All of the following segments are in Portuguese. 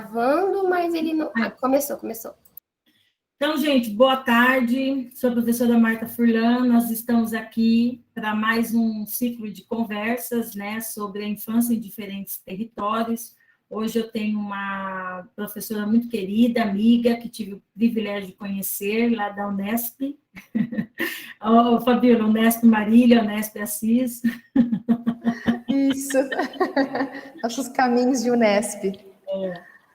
gravando, mas ele não... Começou. Então, gente, boa tarde. Sou a professora Marta Furlan. Nós estamos aqui para mais um ciclo de conversas, né, sobre a infância em diferentes territórios. Hoje eu tenho uma professora muito querida, amiga, que tive o privilégio de conhecer lá da Unesp. Fabíola, Unesp Marília, Unesp Assis. Isso, nossos caminhos de Unesp.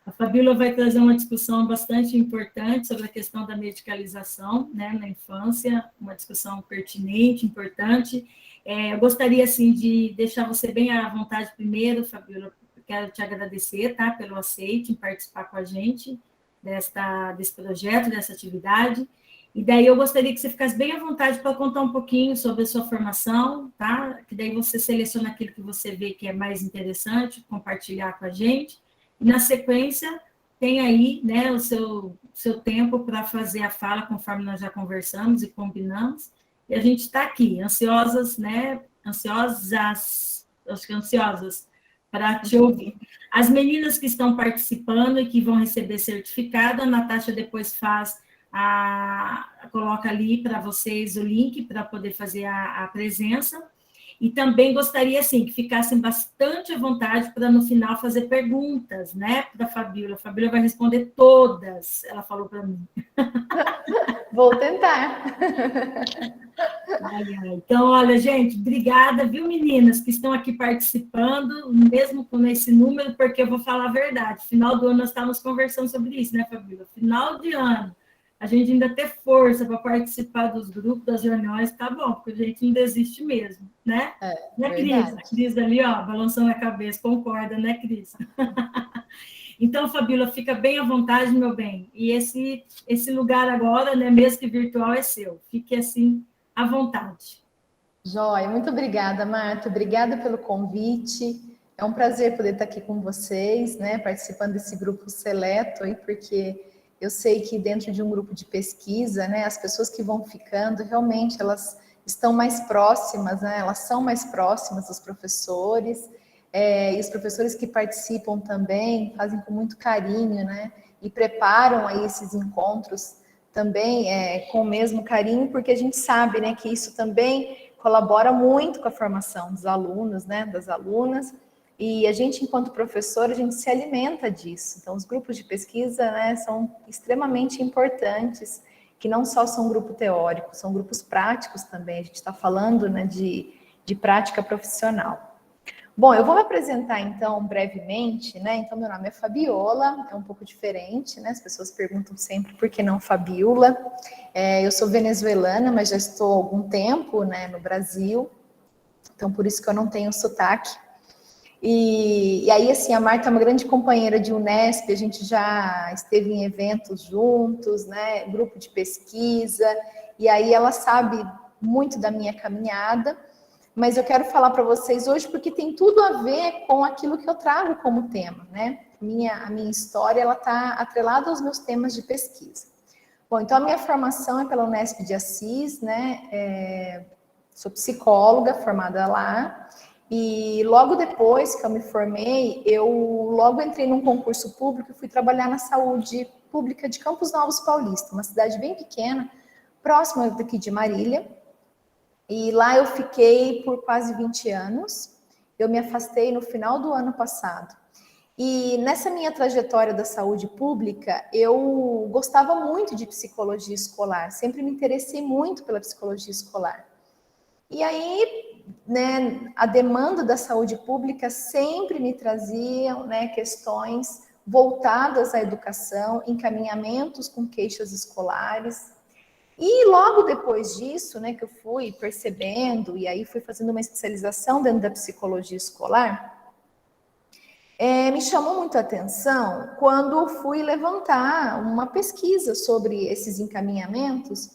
A Fabíola vai trazer uma discussão bastante importante sobre a questão da medicalização, né, na infância, uma discussão pertinente, importante. Eu gostaria, assim, de deixar você bem à vontade primeiro, Fabíola. Quero te agradecer, tá, pelo aceite em participar com a gente desse projeto, dessa atividade. E daí eu gostaria que você ficasse bem à vontade para contar um pouquinho sobre a sua formação, tá? Que daí você seleciona aquilo que você vê que é mais interessante, compartilhar com a gente. E, na sequência, tem aí, né, o seu tempo para fazer a fala, conforme nós já conversamos e combinamos. E a gente está aqui, ansiosas, né? Ansiosas para te ouvir. As meninas que estão participando e que vão receber certificado, a Natasha depois coloca ali para vocês o link para poder fazer a presença. E também gostaria, assim, que ficassem bastante à vontade para, no final, fazer perguntas, né, para a Fabíola. A Fabíola vai responder todas, ela falou para mim. Vou tentar. Então, olha, gente, obrigada, viu, meninas, que estão aqui participando, mesmo com esse número, porque eu vou falar a verdade. Final do ano, nós estávamos conversando sobre isso, né, Fabíola? Final de ano. A gente ainda ter força para participar dos grupos, das reuniões, tá bom, porque a gente não desiste mesmo, né? Né, Cris? A Cris ali, ó, balançando a cabeça, concorda, né, Cris? Então, Fabíola, fica bem à vontade, meu bem. E esse lugar agora, né, mesmo que virtual, é seu. Fique, assim, à vontade. Joia, muito obrigada, Marta. Obrigada pelo convite. É um prazer poder estar aqui com vocês, né, participando desse grupo seleto aí, porque eu sei que dentro de um grupo de pesquisa, né, as pessoas que vão ficando, realmente elas estão mais próximas, né, elas são mais próximas dos professores, e os professores que participam também fazem com muito carinho, né, e preparam aí esses encontros também com o mesmo carinho, porque a gente sabe, né, que isso também colabora muito com a formação dos alunos, né, das alunas. E a gente, enquanto professor, a gente se alimenta disso. Então, os grupos de pesquisa, né, são extremamente importantes, que não só são grupo teórico, são grupos práticos também. A gente está falando, né, de prática profissional. Bom, eu vou me apresentar, então, brevemente, né? Então, meu nome é Fabiola, é um pouco diferente, né? As pessoas perguntam sempre por que não Fabiola. Eu sou venezuelana, mas já estou há algum tempo, né, no Brasil. Então, por isso que eu não tenho sotaque. E aí, assim, a Marta é uma grande companheira de Unesp, a gente já esteve em eventos juntos, né, grupo de pesquisa, e aí ela sabe muito da minha caminhada, mas eu quero falar para vocês hoje porque tem tudo a ver com aquilo que eu trago como tema, né? A minha história, ela está atrelada aos meus temas de pesquisa. Bom, então a minha formação é pela Unesp de Assis, né, sou psicóloga formada lá, e logo depois que eu me formei, eu logo entrei num concurso público e fui trabalhar na saúde pública de Campos Novos Paulista, uma cidade bem pequena, próxima daqui de Marília. E lá eu fiquei por quase 20 anos. Eu me afastei no final do ano passado. E nessa minha trajetória da saúde pública, eu gostava muito de psicologia escolar, sempre me interessei muito pela psicologia escolar. E aí, né, a demanda da saúde pública sempre me trazia, né, questões voltadas à educação, encaminhamentos com queixas escolares. E logo depois disso, né, que eu fui percebendo, e aí fui fazendo uma especialização dentro da psicologia escolar, me chamou muito a atenção quando fui levantar uma pesquisa sobre esses encaminhamentos.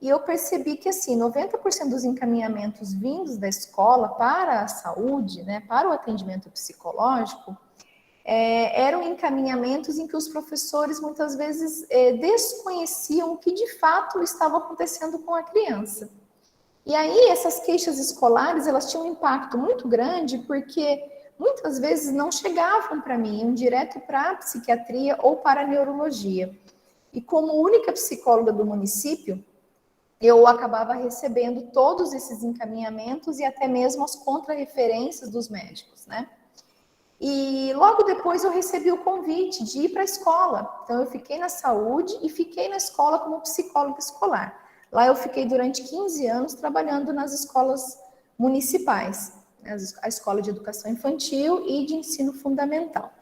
E eu percebi que, assim, 90% dos encaminhamentos vindos da escola para a saúde, né, para o atendimento psicológico, eram encaminhamentos em que os professores, muitas vezes, desconheciam o que, de fato, estava acontecendo com a criança. E aí, essas queixas escolares, elas tinham um impacto muito grande, porque muitas vezes não chegavam para mim, iam direto para a psiquiatria ou para a neurologia. E como única psicóloga do município, eu acabava recebendo todos esses encaminhamentos e até mesmo as contrarreferências dos médicos, né? E logo depois eu recebi o convite de ir para a escola. Então eu fiquei na saúde e fiquei na escola como psicóloga escolar. Lá eu fiquei durante 15 anos trabalhando nas escolas municipais, né? A escola de educação infantil e de ensino fundamental.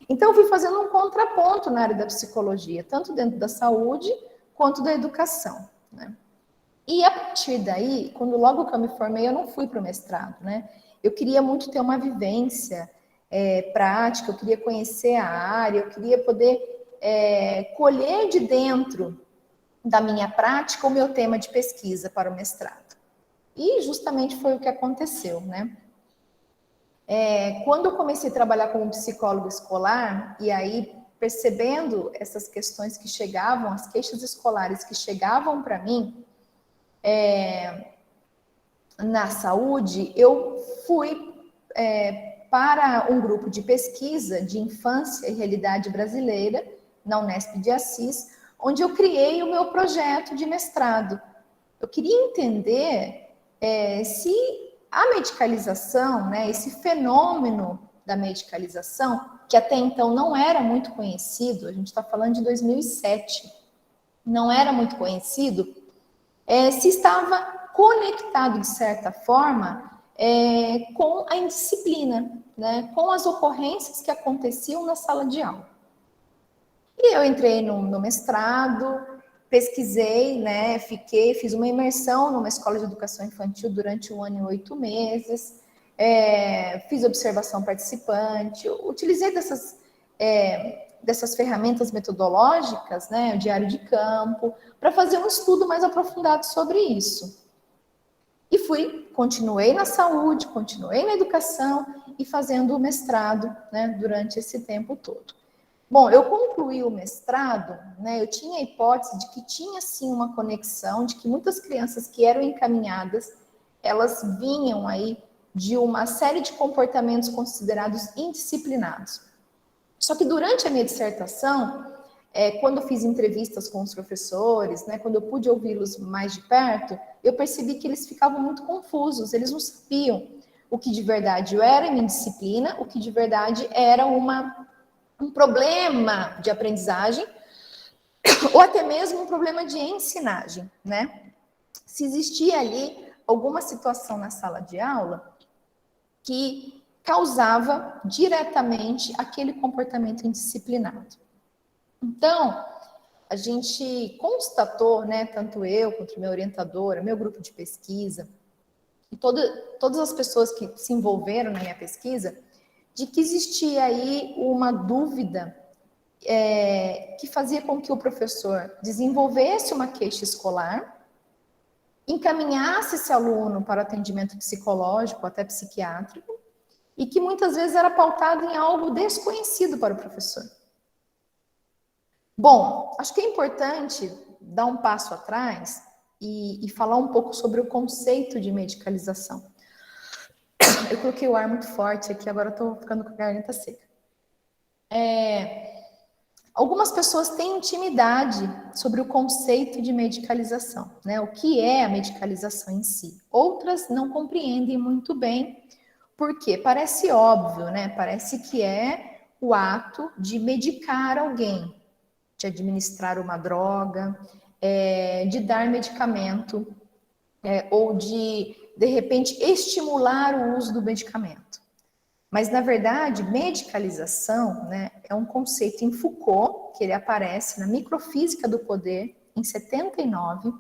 Então eu fui fazendo um contraponto na área da psicologia, tanto dentro da saúde quanto da educação, né? E a partir daí, quando logo que eu me formei, eu não fui para o mestrado, né? Eu queria muito ter uma vivência prática, eu queria conhecer a área, eu queria poder colher de dentro da minha prática o meu tema de pesquisa para o mestrado. E justamente foi o que aconteceu, né? Quando eu comecei a trabalhar como psicóloga escolar, e aí percebendo essas questões que chegavam, as queixas escolares que chegavam para mim, na saúde, eu fui para um grupo de pesquisa de infância e realidade brasileira, na Unesp de Assis, onde eu criei o meu projeto de mestrado. Eu queria entender se a medicalização, né, esse fenômeno da medicalização, que até então não era muito conhecido, a gente está falando de 2007, não era muito conhecido, se estava conectado, de certa forma, com a indisciplina, né, com as ocorrências que aconteciam na sala de aula. E eu entrei no mestrado, pesquisei, né, fiz uma imersão numa escola de educação infantil durante 1 ano e 8 meses, fiz observação participante, utilizei dessas ferramentas metodológicas, né, o diário de campo, para fazer um estudo mais aprofundado sobre isso. E continuei na saúde, continuei na educação e fazendo o mestrado, né, durante esse tempo todo. Bom, eu concluí o mestrado, né, eu tinha a hipótese de que tinha sim uma conexão, de que muitas crianças que eram encaminhadas, elas vinham aí de uma série de comportamentos considerados indisciplinados. Só que durante a minha dissertação, quando eu fiz entrevistas com os professores, né, quando eu pude ouvi-los mais de perto, eu percebi que eles ficavam muito confusos, eles não sabiam o que de verdade era indisciplina, o que de verdade era um problema de aprendizagem, ou até mesmo um problema de ensinagem, né? Se existia ali alguma situação na sala de aula que causava diretamente aquele comportamento indisciplinado. Então, a gente constatou, né, tanto eu quanto minha orientadora, meu grupo de pesquisa, e todas as pessoas que se envolveram na minha pesquisa, de que existia aí uma dúvida que fazia com que o professor desenvolvesse uma queixa escolar, encaminhasse esse aluno para atendimento psicológico, até psiquiátrico, e que muitas vezes era pautado em algo desconhecido para o professor. Bom, acho que é importante dar um passo atrás e falar um pouco sobre o conceito de medicalização. Eu coloquei o ar muito forte aqui, agora estou ficando com a garganta seca. Algumas pessoas têm intimidade sobre o conceito de medicalização, né? O que é a medicalização em si. Outras não compreendem muito bem, porque parece óbvio, né? Parece que é o ato de medicar alguém, de administrar uma droga, de dar medicamento, ou de repente, estimular o uso do medicamento. Mas, na verdade, medicalização, né, é um conceito em Foucault, que ele aparece na Microfísica do Poder, em 79,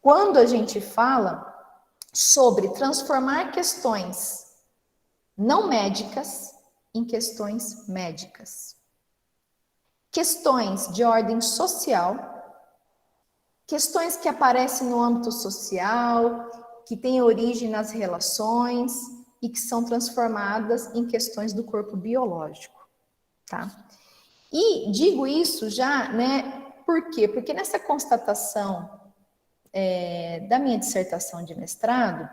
quando a gente fala sobre transformar questões não médicas em questões médicas. Questões de ordem social, questões que aparecem no âmbito social, que têm origem nas relações e que são transformadas em questões do corpo biológico, tá? E digo isso já, né, por quê? Porque nessa constatação da minha dissertação de mestrado,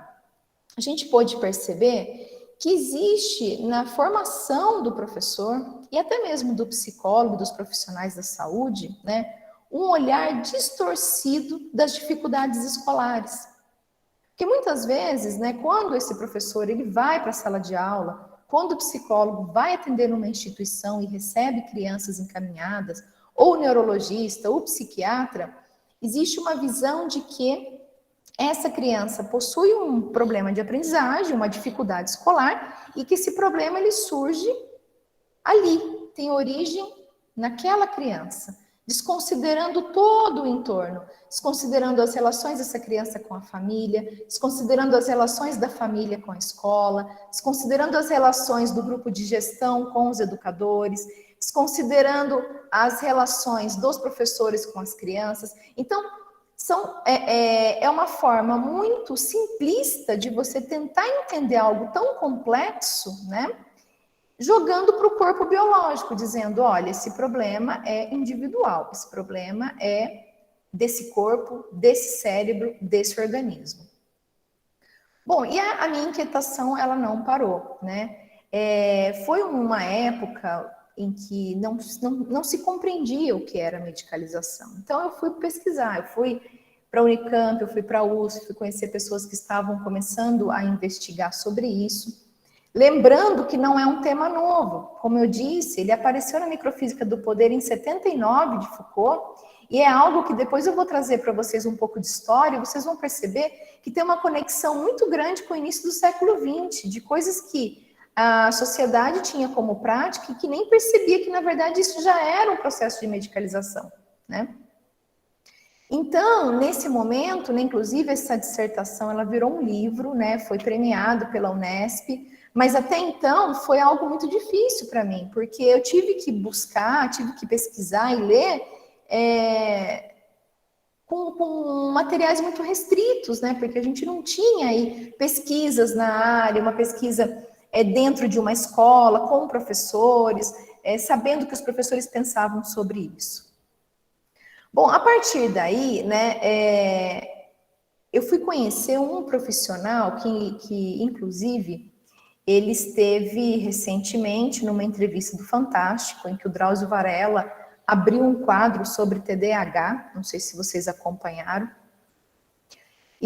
a gente pôde perceber que existe na formação do professor e até mesmo do psicólogo, dos profissionais da saúde, né, um olhar distorcido das dificuldades escolares. Porque muitas vezes, né, quando esse professor ele vai para a sala de aula, quando o psicólogo vai atender numa instituição e recebe crianças encaminhadas, ou o neurologista, ou o psiquiatra, existe uma visão de que essa criança possui um problema de aprendizagem, uma dificuldade escolar, e que esse problema ele surge ali, tem origem naquela criança, desconsiderando todo o entorno, desconsiderando as relações dessa criança com a família, desconsiderando as relações da família com a escola, desconsiderando as relações do grupo de gestão com os educadores, desconsiderando as relações dos professores com as crianças. Então, é uma forma muito simplista de você tentar entender algo tão complexo, né? Jogando para o corpo biológico, dizendo, olha, esse problema é individual, esse problema é desse corpo, desse cérebro, desse organismo. Bom, e a minha inquietação, ela não parou, né? Foi uma época em que não se compreendia o que era medicalização. Então, eu fui pesquisar, eu fui para a Unicamp, eu fui para a USP, fui conhecer pessoas que estavam começando a investigar sobre isso. Lembrando que não é um tema novo. Como eu disse, ele apareceu na Microfísica do Poder em 79, de Foucault, e é algo que depois eu vou trazer para vocês um pouco de história, e vocês vão perceber que tem uma conexão muito grande com o início do século XX, de coisas que a sociedade tinha como prática e que nem percebia que, na verdade, isso já era um processo de medicalização, né? Então, nesse momento, né, inclusive essa dissertação, ela virou um livro, né, foi premiado pela Unesp, mas até então foi algo muito difícil para mim, porque eu tive que buscar, tive que pesquisar e ler com materiais muito restritos, né, porque a gente não tinha aí pesquisas na área, uma pesquisa dentro de uma escola, com professores, sabendo o que os professores pensavam sobre isso. Bom, a partir daí, né, eu fui conhecer um profissional que inclusive, ele esteve recentemente numa entrevista do Fantástico, em que o Drauzio Varela abriu um quadro sobre TDAH, não sei se vocês acompanharam.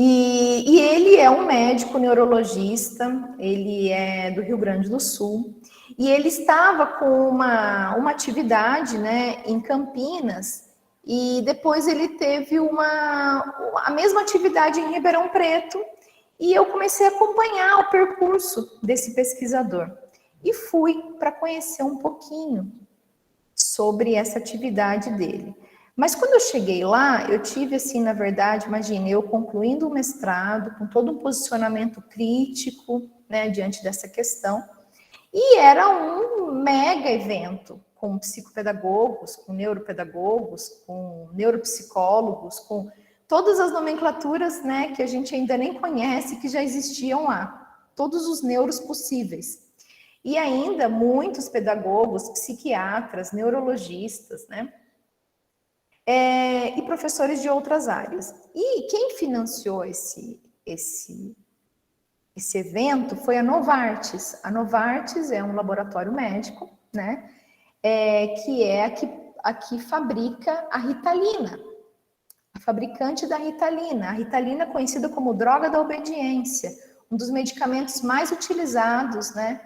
E ele é um médico neurologista, ele é do Rio Grande do Sul, e ele estava com uma atividade, né, em Campinas, e depois ele teve a mesma atividade em Ribeirão Preto, e eu comecei a acompanhar o percurso desse pesquisador. E fui para conhecer um pouquinho sobre essa atividade dele. Mas quando eu cheguei lá, eu tive assim, na verdade, imagine, eu concluindo o mestrado, com todo um posicionamento crítico, né, diante dessa questão, e era um mega evento, com psicopedagogos, com neuropedagogos, com neuropsicólogos, com todas as nomenclaturas, né, que a gente ainda nem conhece, que já existiam lá, todos os neuros possíveis. E ainda muitos pedagogos, psiquiatras, neurologistas, né, e professores de outras áreas. E quem financiou esse evento foi a Novartis. A Novartis é um laboratório médico, né, que é a que fabrica a Ritalina, a fabricante da Ritalina. A Ritalina é conhecida como droga da obediência, um dos medicamentos mais utilizados, né,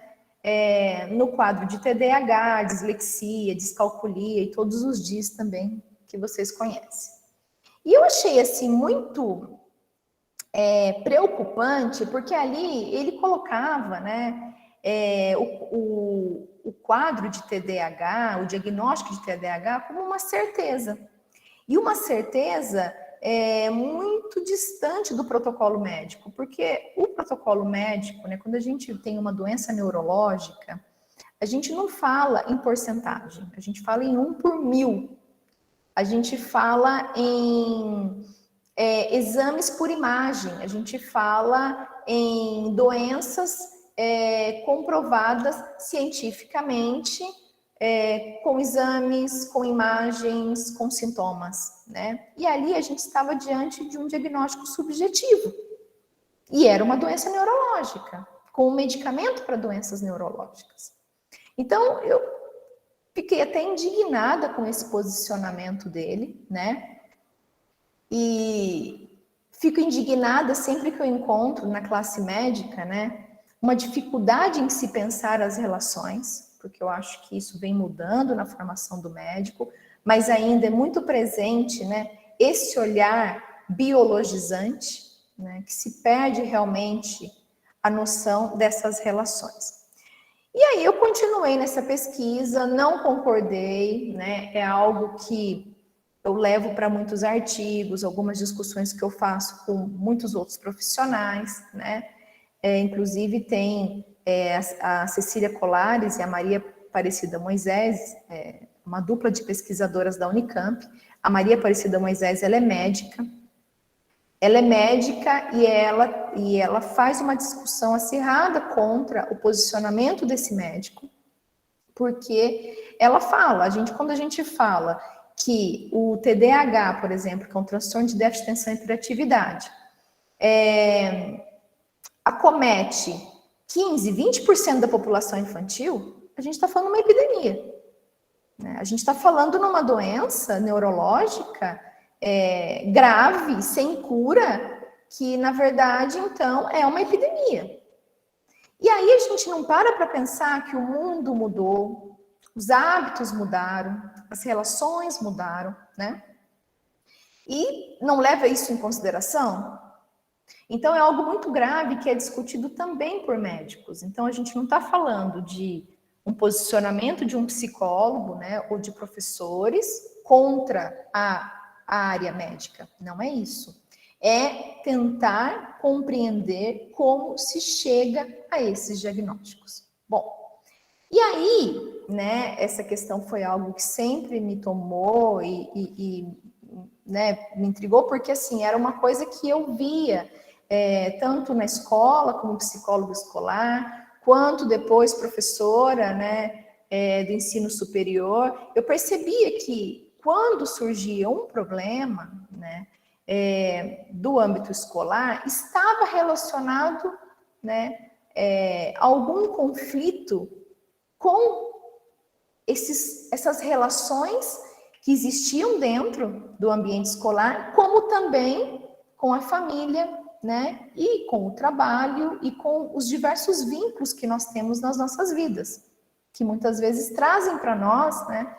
no quadro de TDAH, dislexia, descalculia e todos os DIS também, que vocês conhecem. E eu achei, assim, muito preocupante, porque ali ele colocava, né, o quadro de TDAH, o diagnóstico de TDAH, como uma certeza. E uma certeza muito distante do protocolo médico, porque o protocolo médico, né, quando a gente tem uma doença neurológica, a gente não fala em porcentagem, a gente fala em 1 por 1000. A gente fala em exames por imagem, a gente fala em doenças comprovadas cientificamente, com exames, com imagens, com sintomas, né? E ali a gente estava diante de um diagnóstico subjetivo. E era uma doença neurológica, com um medicamento para doenças neurológicas. Então, eu fiquei até indignada com esse posicionamento dele, né? E fico indignada sempre que eu encontro na classe médica, né, uma dificuldade em se pensar as relações, porque eu acho que isso vem mudando na formação do médico, mas ainda é muito presente, né, esse olhar biologizante, né, que se perde realmente a noção dessas relações. E aí eu continuei nessa pesquisa, não concordei, né, é algo que eu levo para muitos artigos, algumas discussões que eu faço com muitos outros profissionais, né? Inclusive tem a Cecília Colares e a Maria Aparecida Moisés, uma dupla de pesquisadoras da Unicamp. A Maria Aparecida Moisés, ela é médica. Ela é médica e ela faz uma discussão acirrada contra o posicionamento desse médico, porque ela fala, quando a gente fala que o TDAH, por exemplo, que é um transtorno de déficit de atenção e hiperatividade, acomete 15, 20% da população infantil, a gente está falando de uma epidemia. Né? A gente está falando numa doença neurológica grave, sem cura, que, na verdade, então, é uma epidemia. E aí a gente não para pensar que o mundo mudou, os hábitos mudaram, as relações mudaram, né? E não leva isso em consideração? Então, é algo muito grave que é discutido também por médicos. Então, a gente não está falando de um posicionamento de um psicólogo, né, ou de professores contra a área médica. Não é isso. É tentar compreender como se chega a esses diagnósticos. Bom, e aí, né, essa questão foi algo que sempre me tomou e né, me intrigou, porque assim, era uma coisa que eu via tanto na escola, como psicólogo escolar, quanto depois professora, né, do ensino superior. Eu percebia que quando surgia um problema, né, do âmbito escolar, estava relacionado, né, a algum conflito com essas relações que existiam dentro do ambiente escolar, como também com a família, né, e com o trabalho e com os diversos vínculos que nós temos nas nossas vidas, que muitas vezes trazem para nós, né,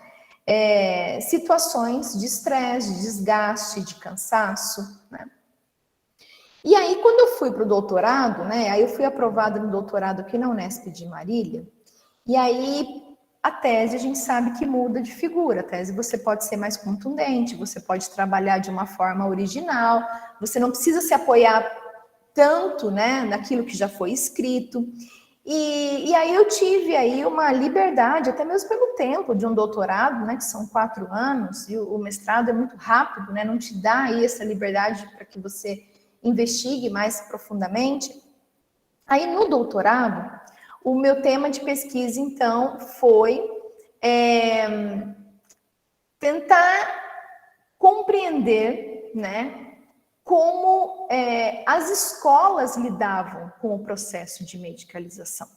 situações de estresse, de desgaste, de cansaço, né. E aí, quando eu fui para o doutorado, né, aí eu fui aprovada no doutorado aqui na Unesp de Marília, e aí a tese a gente sabe que muda de figura, a tese você pode ser mais contundente, você pode trabalhar de uma forma original, você não precisa se apoiar tanto, né, naquilo que já foi escrito. E aí eu tive aí uma liberdade, até mesmo pelo tempo de um doutorado, né, que são 4 anos, e o mestrado é muito rápido, né, não te dá aí essa liberdade para que você investigue mais profundamente. Aí no doutorado, o meu tema de pesquisa, então, foi tentar compreender, né, como as escolas lidavam com o processo de medicalização.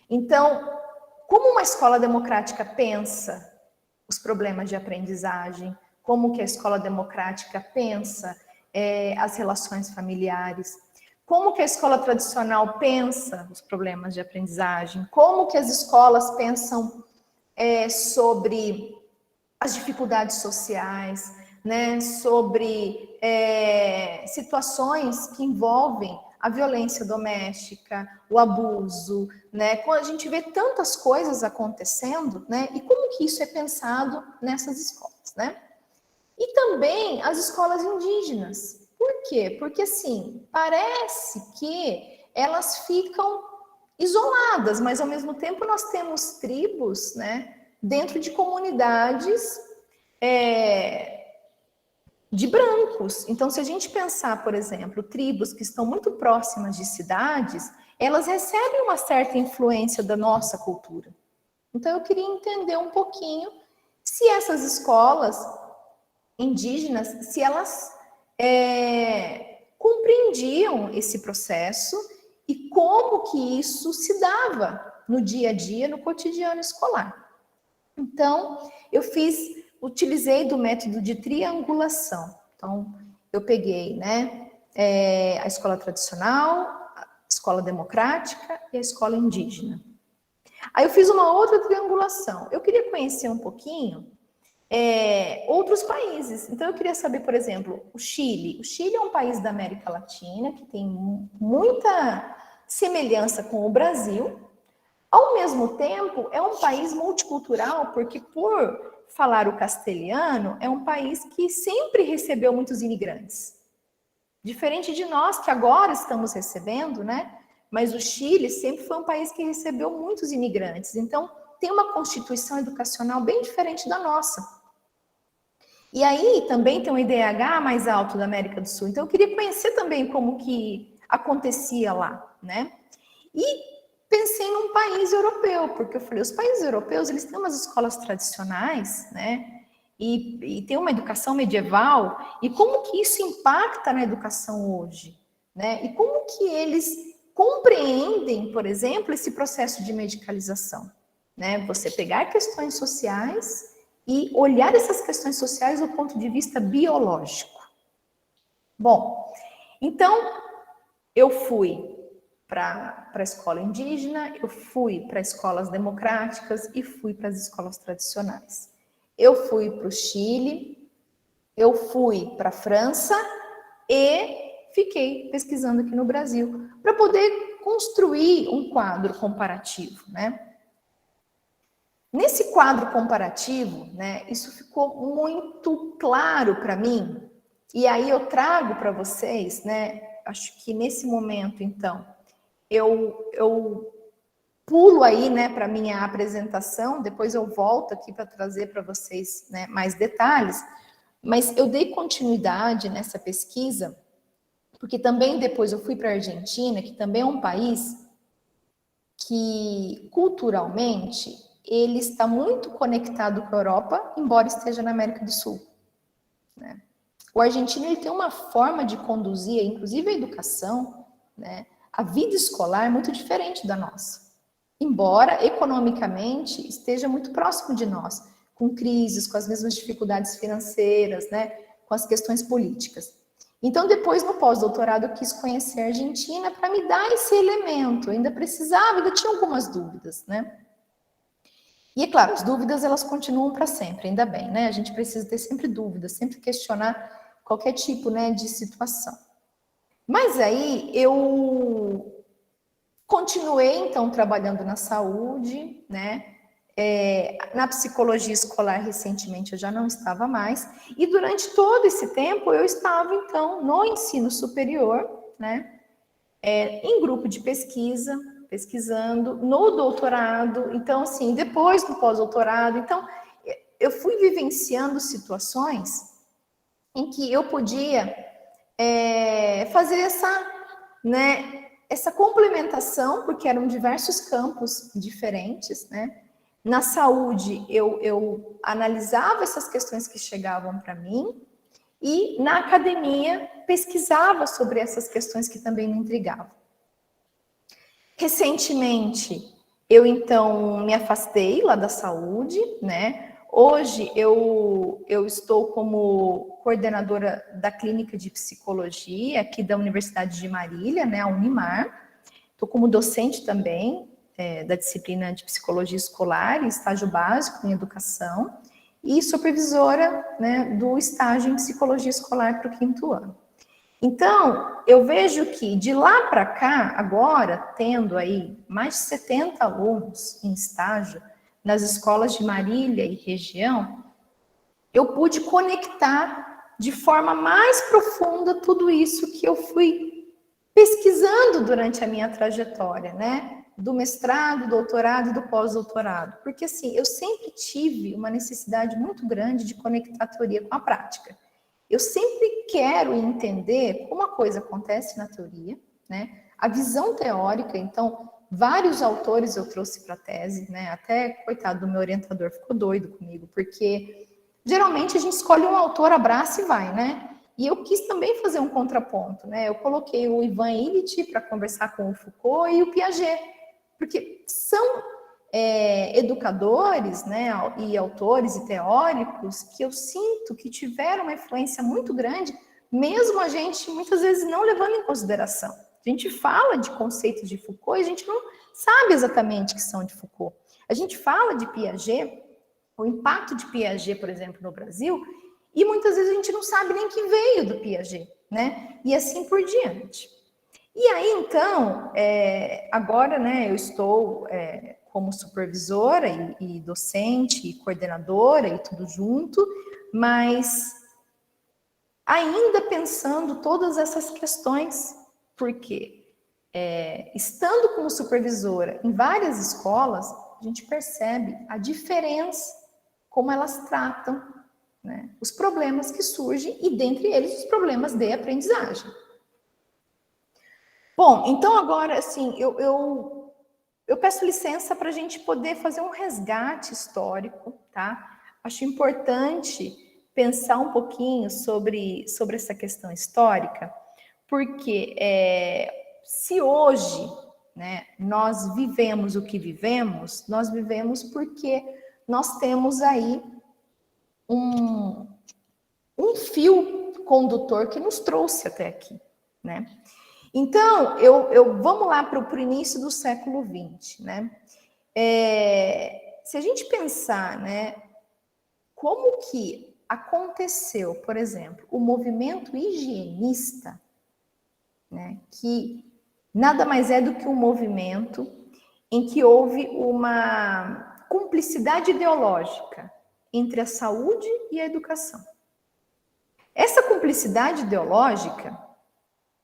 Então, como uma escola democrática pensa os problemas de aprendizagem, como que a escola democrática pensa as relações familiares, como que a escola tradicional pensa os problemas de aprendizagem, como que as escolas pensam sobre as dificuldades sociais, né, sobre situações que envolvem a violência doméstica, o abuso, né, quando a gente vê tantas coisas acontecendo, né, e como que isso é pensado nessas escolas, né? E também as escolas indígenas. Por quê? Porque, assim, parece que elas ficam isoladas, mas, ao mesmo tempo, nós temos tribos, né, dentro de comunidades de brancos. Então, se a gente pensar, por exemplo, tribos que estão muito próximas de cidades, elas recebem uma certa influência da nossa cultura. Então, eu queria entender um pouquinho se essas escolas indígenas, se elas compreendiam esse processo e como que isso se dava no dia a dia, no cotidiano escolar. Então, utilizei do método de triangulação. Então, eu peguei, né, a escola tradicional, a escola democrática e a escola indígena. Aí eu fiz uma outra triangulação. Eu queria conhecer um pouquinho outros países. Então, eu queria saber, por exemplo, o Chile. O Chile é um país da América Latina que tem muita semelhança com o Brasil. Ao mesmo tempo, é um país multicultural, porque por falar o castelhano, é um país que sempre recebeu muitos imigrantes. Diferente de nós, que agora estamos recebendo, né? Mas o Chile sempre foi um país que recebeu muitos imigrantes. Então, tem uma constituição educacional bem diferente da nossa. E aí, também tem um IDH mais alto da América do Sul. Então, eu queria conhecer também como que acontecia lá, né? E pensei num país europeu, porque eu falei, os países europeus, eles têm umas escolas tradicionais, né? E tem uma educação medieval, e como que isso impacta na educação hoje, né? E como que eles compreendem, por exemplo, esse processo de medicalização, né? Você pegar questões sociais e olhar essas questões sociais do ponto de vista biológico. Bom, então eu fui para a escola indígena, eu fui para escolas democráticas e fui para as escolas tradicionais. Eu fui para o Chile, eu fui para a França e fiquei pesquisando aqui no Brasil para poder construir um quadro comparativo, né? Nesse quadro comparativo, né, isso ficou muito claro para mim. E aí eu trago para vocês, né, acho que nesse momento, então, eu pulo aí, né, para minha apresentação, depois eu volto aqui para trazer para vocês, né, mais detalhes, mas eu dei continuidade nessa pesquisa, porque também depois eu fui para a Argentina, que também é um país que culturalmente ele está muito conectado com a Europa, embora esteja na América do Sul, né? O argentino ele tem uma forma de conduzir, inclusive a educação, né? A vida escolar é muito diferente da nossa, embora economicamente esteja muito próximo de nós, com crises, com as mesmas dificuldades financeiras, né? Com as questões políticas. Então, depois, no pós-doutorado, eu quis conhecer a Argentina para me dar esse elemento. Eu ainda precisava, ainda tinha algumas dúvidas, né? E, é claro, as dúvidas, elas continuam para sempre, ainda bem, né? A gente precisa ter sempre dúvidas, sempre questionar qualquer tipo, né, de situação. Mas aí, eu continuei, então, trabalhando na saúde, né? Na psicologia escolar, recentemente, eu já não estava mais. E durante todo esse tempo, eu estava, então, no ensino superior, né? Em grupo de pesquisa, pesquisando, no doutorado. Então, assim, depois do pós-doutorado. Então, eu fui vivenciando situações em que eu podia fazer essa complementação, porque eram diversos campos diferentes, né? Na saúde, eu analisava essas questões que chegavam para mim e na academia pesquisava sobre essas questões que também me intrigavam. Recentemente, eu então me afastei lá da saúde, né? Hoje eu estou como coordenadora da clínica de psicologia aqui da Universidade de Marília, né? A Unimar. Estou como docente também, da disciplina de psicologia escolar e estágio básico em educação, e supervisora, né, do estágio em psicologia escolar para o 5º ano. Então, eu vejo que de lá para cá, agora, tendo aí mais de 70 alunos em estágio nas escolas de Marília e região, eu pude conectar de forma mais profunda tudo isso que eu fui pesquisando durante a minha trajetória, né? Do mestrado, doutorado e do pós-doutorado. Porque, assim, eu sempre tive uma necessidade muito grande de conectar a teoria com a prática. Eu sempre quero entender como a coisa acontece na teoria, né? A visão teórica, então, vários autores eu trouxe para a tese, né? Até, coitado do meu orientador, ficou doido comigo, porque geralmente a gente escolhe um autor, abraça e vai, né? E eu quis também fazer um contraponto, né? Eu coloquei o Ivan Illich para conversar com o Foucault e o Piaget, porque são educadores, né, e autores e teóricos que eu sinto que tiveram uma influência muito grande, mesmo a gente muitas vezes não levando em consideração. A gente fala de conceitos de Foucault e a gente não sabe exatamente que são de Foucault. A gente fala de Piaget, o impacto de Piaget, por exemplo, no Brasil, e muitas vezes a gente não sabe nem que veio do Piaget, né? E assim por diante. E aí, então, agora, né, eu estou como supervisora e docente e coordenadora e tudo junto, mas ainda pensando todas essas questões, porque estando como supervisora em várias escolas, a gente percebe a diferença, como elas tratam, né, os problemas que surgem e, dentre eles, os problemas de aprendizagem. Bom, então agora, assim, eu peço licença para a gente poder fazer um resgate histórico, tá? Acho importante pensar um pouquinho sobre essa questão histórica, porque se hoje, né, nós vivemos o que vivemos, nós vivemos porque nós temos aí um fio condutor que nos trouxe até aqui, né? Então, vamos lá para o início do século XX, né? Se a gente pensar, né, como que aconteceu, por exemplo, o movimento higienista, né, que nada mais é do que um movimento em que houve uma cumplicidade ideológica entre a saúde e a educação. Essa cumplicidade ideológica,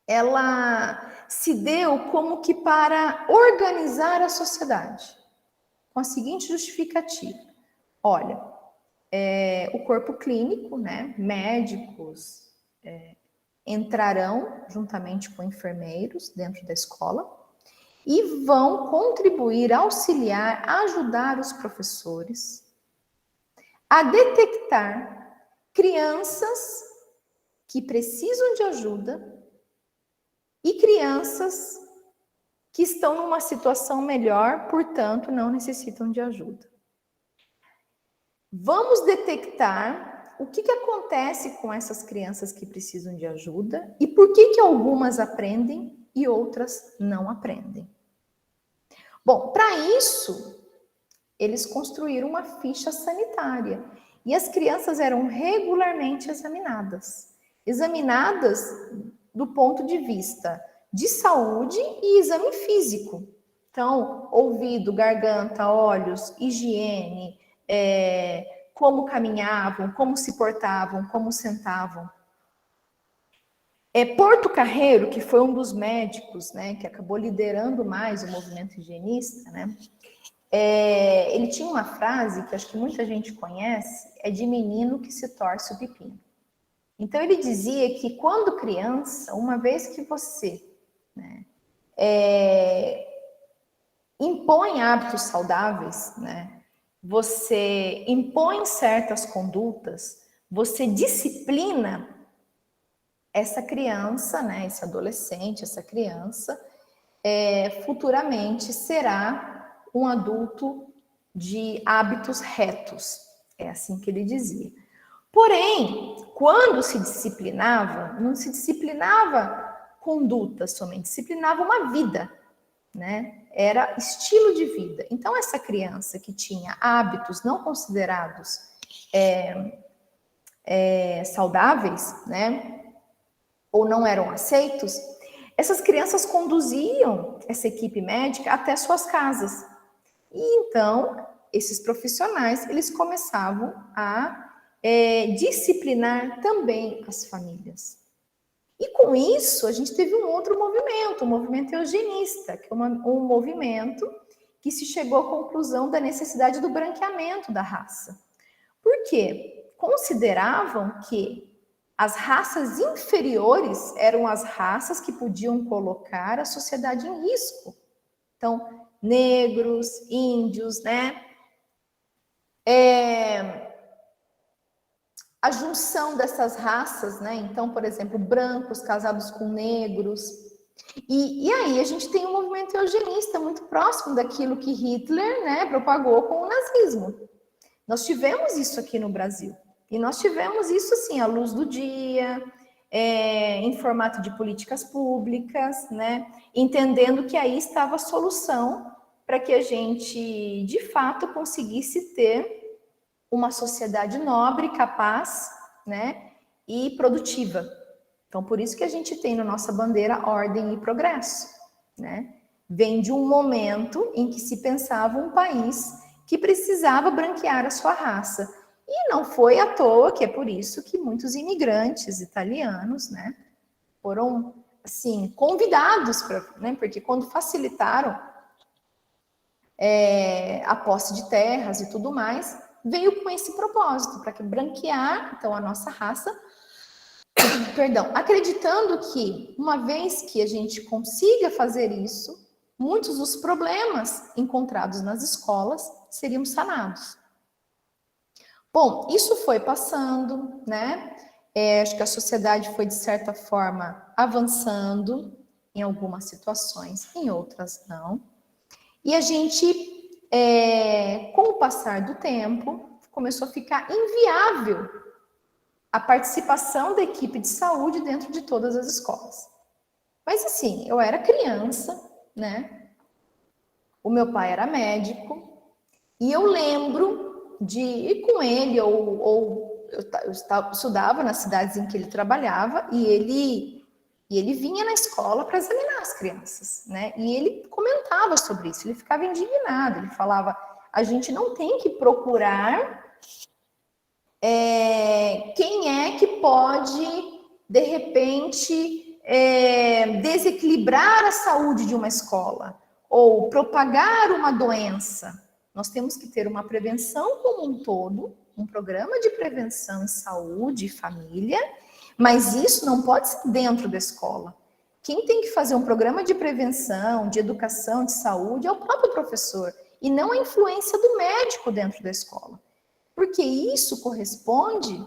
ela se deu como que para organizar a sociedade, com a seguinte justificativa. Olha, o corpo clínico, né, médicos, entrarão juntamente com enfermeiros dentro da escola e vão contribuir, auxiliar, ajudar os professores a detectar crianças que precisam de ajuda e crianças que estão numa situação melhor, portanto, não necessitam de ajuda. Vamos detectar o que acontece com essas crianças que precisam de ajuda e por que algumas aprendem e outras não aprendem. Bom, para isso, eles construíram uma ficha sanitária e as crianças eram regularmente examinadas. Examinadas do ponto de vista de saúde e exame físico. Então, ouvido, garganta, olhos, higiene, como caminhavam, como se portavam, como sentavam. Porto Carreiro, que foi um dos médicos, né, que acabou liderando mais o movimento higienista, né, ele tinha uma frase que acho que muita gente conhece, é de menino que se torce o pepino. Então, ele dizia que quando criança, uma vez que você, né, impõe hábitos saudáveis, né, você impõe certas condutas, você disciplina essa criança, né, esse adolescente, essa criança, futuramente será um adulto de hábitos retos. É assim que ele dizia. Porém, quando se disciplinava, não se disciplinava conduta somente, disciplinava uma vida, né? Era estilo de vida. Então, essa criança que tinha hábitos não considerados saudáveis, né? Ou não eram aceitos, essas crianças conduziam essa equipe médica até suas casas. E então, esses profissionais, eles começavam a disciplinar também as famílias. E com isso, a gente teve um outro movimento, o movimento eugenista, que é um movimento que se chegou à conclusão da necessidade do branqueamento da raça. Por quê? Consideravam que as raças inferiores eram as raças que podiam colocar a sociedade em risco. Então, negros, índios, né? a junção dessas raças, né? Então, por exemplo, brancos casados com negros. E aí a gente tem um movimento eugenista muito próximo daquilo que Hitler, né, propagou com o nazismo. Nós tivemos isso aqui no Brasil. E nós tivemos isso, assim, à luz do dia, em formato de políticas públicas, né? Entendendo que aí estava a solução para que a gente, de fato, conseguisse ter uma sociedade nobre, capaz, né, e produtiva. Então, por isso que a gente tem na nossa bandeira ordem e progresso, né? Vem de um momento em que se pensava um país que precisava branquear a sua raça. E não foi à toa que é por isso que muitos imigrantes italianos, né, foram, assim, convidados para, né, porque quando facilitaram a posse de terras e tudo mais, veio com esse propósito, para branquear, então, a nossa raça, perdão, acreditando que, uma vez que a gente consiga fazer isso, muitos dos problemas encontrados nas escolas seriam sanados. Bom, isso foi passando, né? Acho que a sociedade foi, de certa forma, avançando em algumas situações, em outras não. E a gente, com o passar do tempo, começou a ficar inviável a participação da equipe de saúde dentro de todas as escolas. Mas assim, eu era criança, né? O meu pai era médico, e eu lembro de ir com ele, ou eu estudava nas cidades em que ele trabalhava, e ele vinha na escola para examinar as crianças, né? E ele comentava sobre isso, ele ficava indignado, ele falava, a gente não tem que procurar quem é que pode, de repente, desequilibrar a saúde de uma escola, ou propagar uma doença. Nós temos que ter uma prevenção como um todo, um programa de prevenção em saúde e família, mas isso não pode ser dentro da escola. Quem tem que fazer um programa de prevenção, de educação, de saúde, é o próprio professor, e não a influência do médico dentro da escola. Porque isso corresponde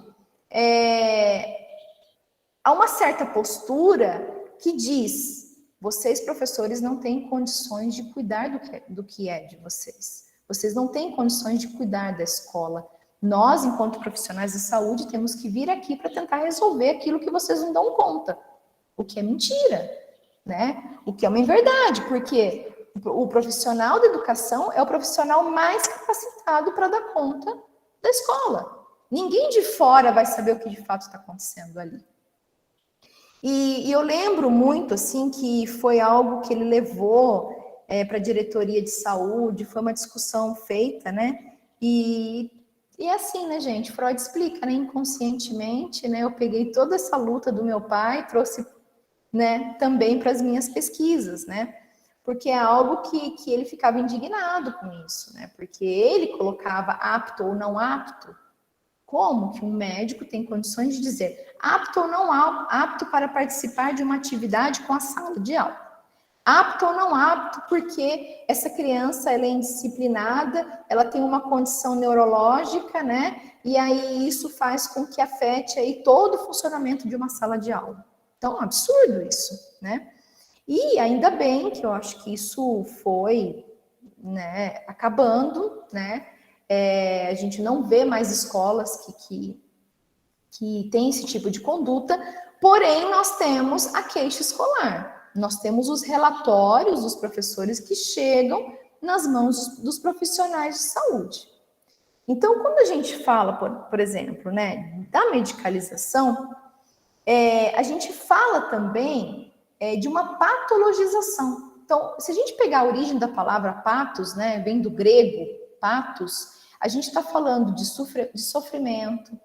a uma certa postura que diz, vocês, professores, não têm condições de cuidar do que é de vocês. Vocês não têm condições de cuidar da escola. Nós, enquanto profissionais de saúde, temos que vir aqui para tentar resolver aquilo que vocês não dão conta. O que é mentira, né? O que é uma inverdade, porque o profissional da educação é o profissional mais capacitado para dar conta da escola. Ninguém de fora vai saber o que de fato está acontecendo ali. E eu lembro muito, assim, que foi algo que ele levou para a diretoria de saúde, foi uma discussão feita, né? E é assim, né, gente? Freud explica, né? Inconscientemente, né? Eu peguei toda essa luta do meu pai, trouxe, né, também para as minhas pesquisas, né? Porque é algo que ele ficava indignado com isso, né? Porque ele colocava apto ou não apto. Como que um médico tem condições de dizer apto ou não apto para participar de uma atividade com a sala de aula? Apto ou não apto porque essa criança ela é indisciplinada, ela tem uma condição neurológica, né? E aí isso faz com que afete aí todo o funcionamento de uma sala de aula. Então, é um absurdo isso, né? E ainda bem que eu acho que isso foi, né, acabando, né? A gente não vê mais escolas que têm esse tipo de conduta, porém nós temos a queixa escolar. Nós temos os relatórios dos professores que chegam nas mãos dos profissionais de saúde. Então, quando a gente fala, por exemplo, né, da medicalização, a gente fala também de uma patologização. Então, se a gente pegar a origem da palavra patos, né, vem do grego, patos, a gente está falando de sofrimento,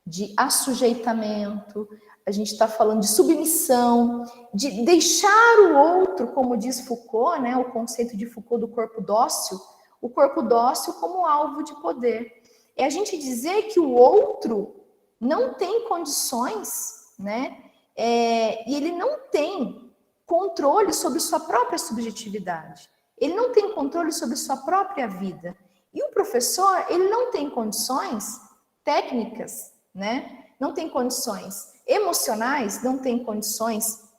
de assujeitamento, a gente está falando de submissão, de deixar o outro, como diz Foucault, né, o conceito de Foucault do corpo dócil, o corpo dócil como alvo de poder. É a gente dizer que o outro não tem condições, né, e ele não tem controle sobre sua própria subjetividade. Ele não tem controle sobre sua própria vida. E o professor, ele não tem condições técnicas né? Não tem condições emocionais, não tem condições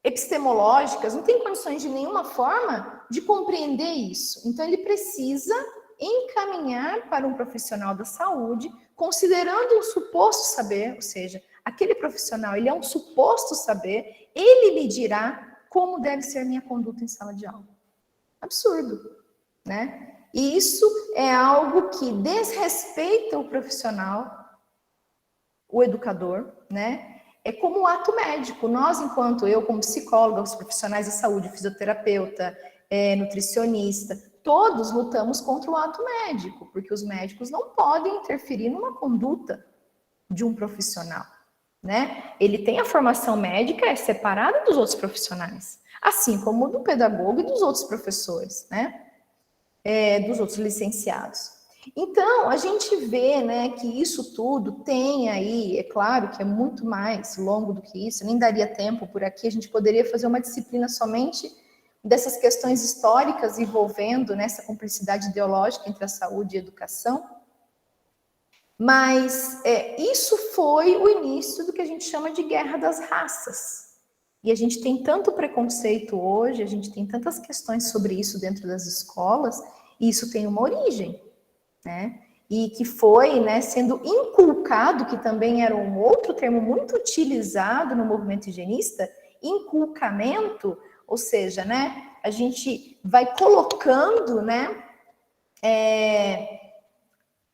epistemológicas, não tem condições de nenhuma forma de compreender isso. Então, ele precisa encaminhar para um profissional da saúde, considerando um suposto saber, ou seja, aquele profissional, ele é um suposto saber, ele me dirá como deve ser minha conduta em sala de aula. Absurdo, né? E isso é algo que desrespeita o profissional, o educador, né? É como o ato médico. Nós, enquanto eu, como psicóloga, os profissionais da saúde, fisioterapeuta, nutricionista, todos lutamos contra o ato médico, porque os médicos não podem interferir numa conduta de um profissional, né? Ele tem a formação médica, é separada dos outros profissionais, assim como do pedagogo e dos outros professores, né? Dos outros licenciados. Então, a gente vê, né, que isso tudo tem aí, é claro que é muito mais longo do que isso, nem daria tempo por aqui, a gente poderia fazer uma disciplina somente dessas questões históricas envolvendo nessa cumplicidade ideológica entre a saúde e a educação, mas isso foi o início do que a gente chama de guerra das raças. E a gente tem tanto preconceito hoje, a gente tem tantas questões sobre isso dentro das escolas, e isso tem uma origem, né? E que foi, né, sendo inculcado, que também era um outro termo muito utilizado no movimento higienista, inculcamento, ou seja, né, a gente vai colocando, né,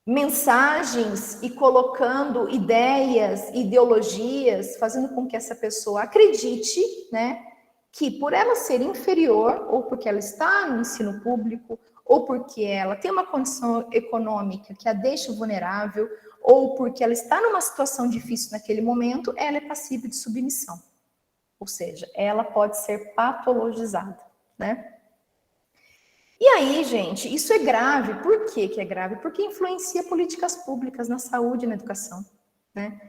mensagens e colocando ideias, ideologias, fazendo com que essa pessoa acredite, né, que por ela ser inferior, ou porque ela está no ensino público, ou porque ela tem uma condição econômica que a deixa vulnerável, ou porque ela está numa situação difícil naquele momento, ela é passível de submissão. Ou seja, ela pode ser patologizada, né? E aí, gente, isso é grave. Por que que é grave? Porque influencia políticas públicas na saúde e na educação, né?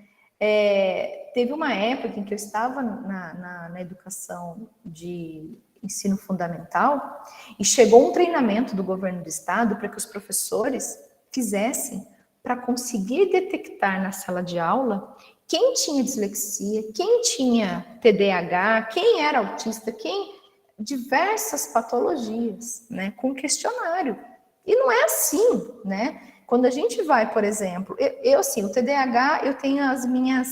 Teve uma época em que eu estava na educação de ensino fundamental e chegou um treinamento do governo do estado para que os professores fizessem para conseguir detectar na sala de aula quem tinha dislexia, quem tinha TDAH, quem era autista, diversas patologias, né, com questionário. E não é assim, né? Quando a gente vai, por exemplo, assim, o TDAH, eu tenho as minhas...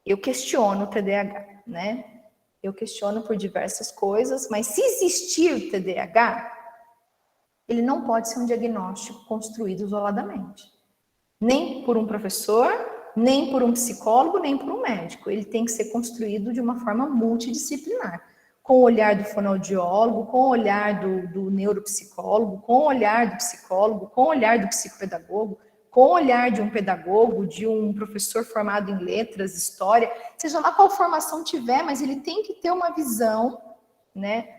eu questiono o TDAH, né? Eu questiono por diversas coisas, mas se existir TDAH, ele não pode ser um diagnóstico construído isoladamente. Nem por um professor, nem por um psicólogo, nem por um médico. Ele tem que ser construído de uma forma multidisciplinar, com o olhar do fonoaudiólogo, com o olhar do neuropsicólogo, com o olhar do psicólogo, com o olhar do psicopedagogo, com o olhar de um pedagogo, de um professor formado em letras, história, seja lá qual formação tiver, mas ele tem que ter uma visão, né?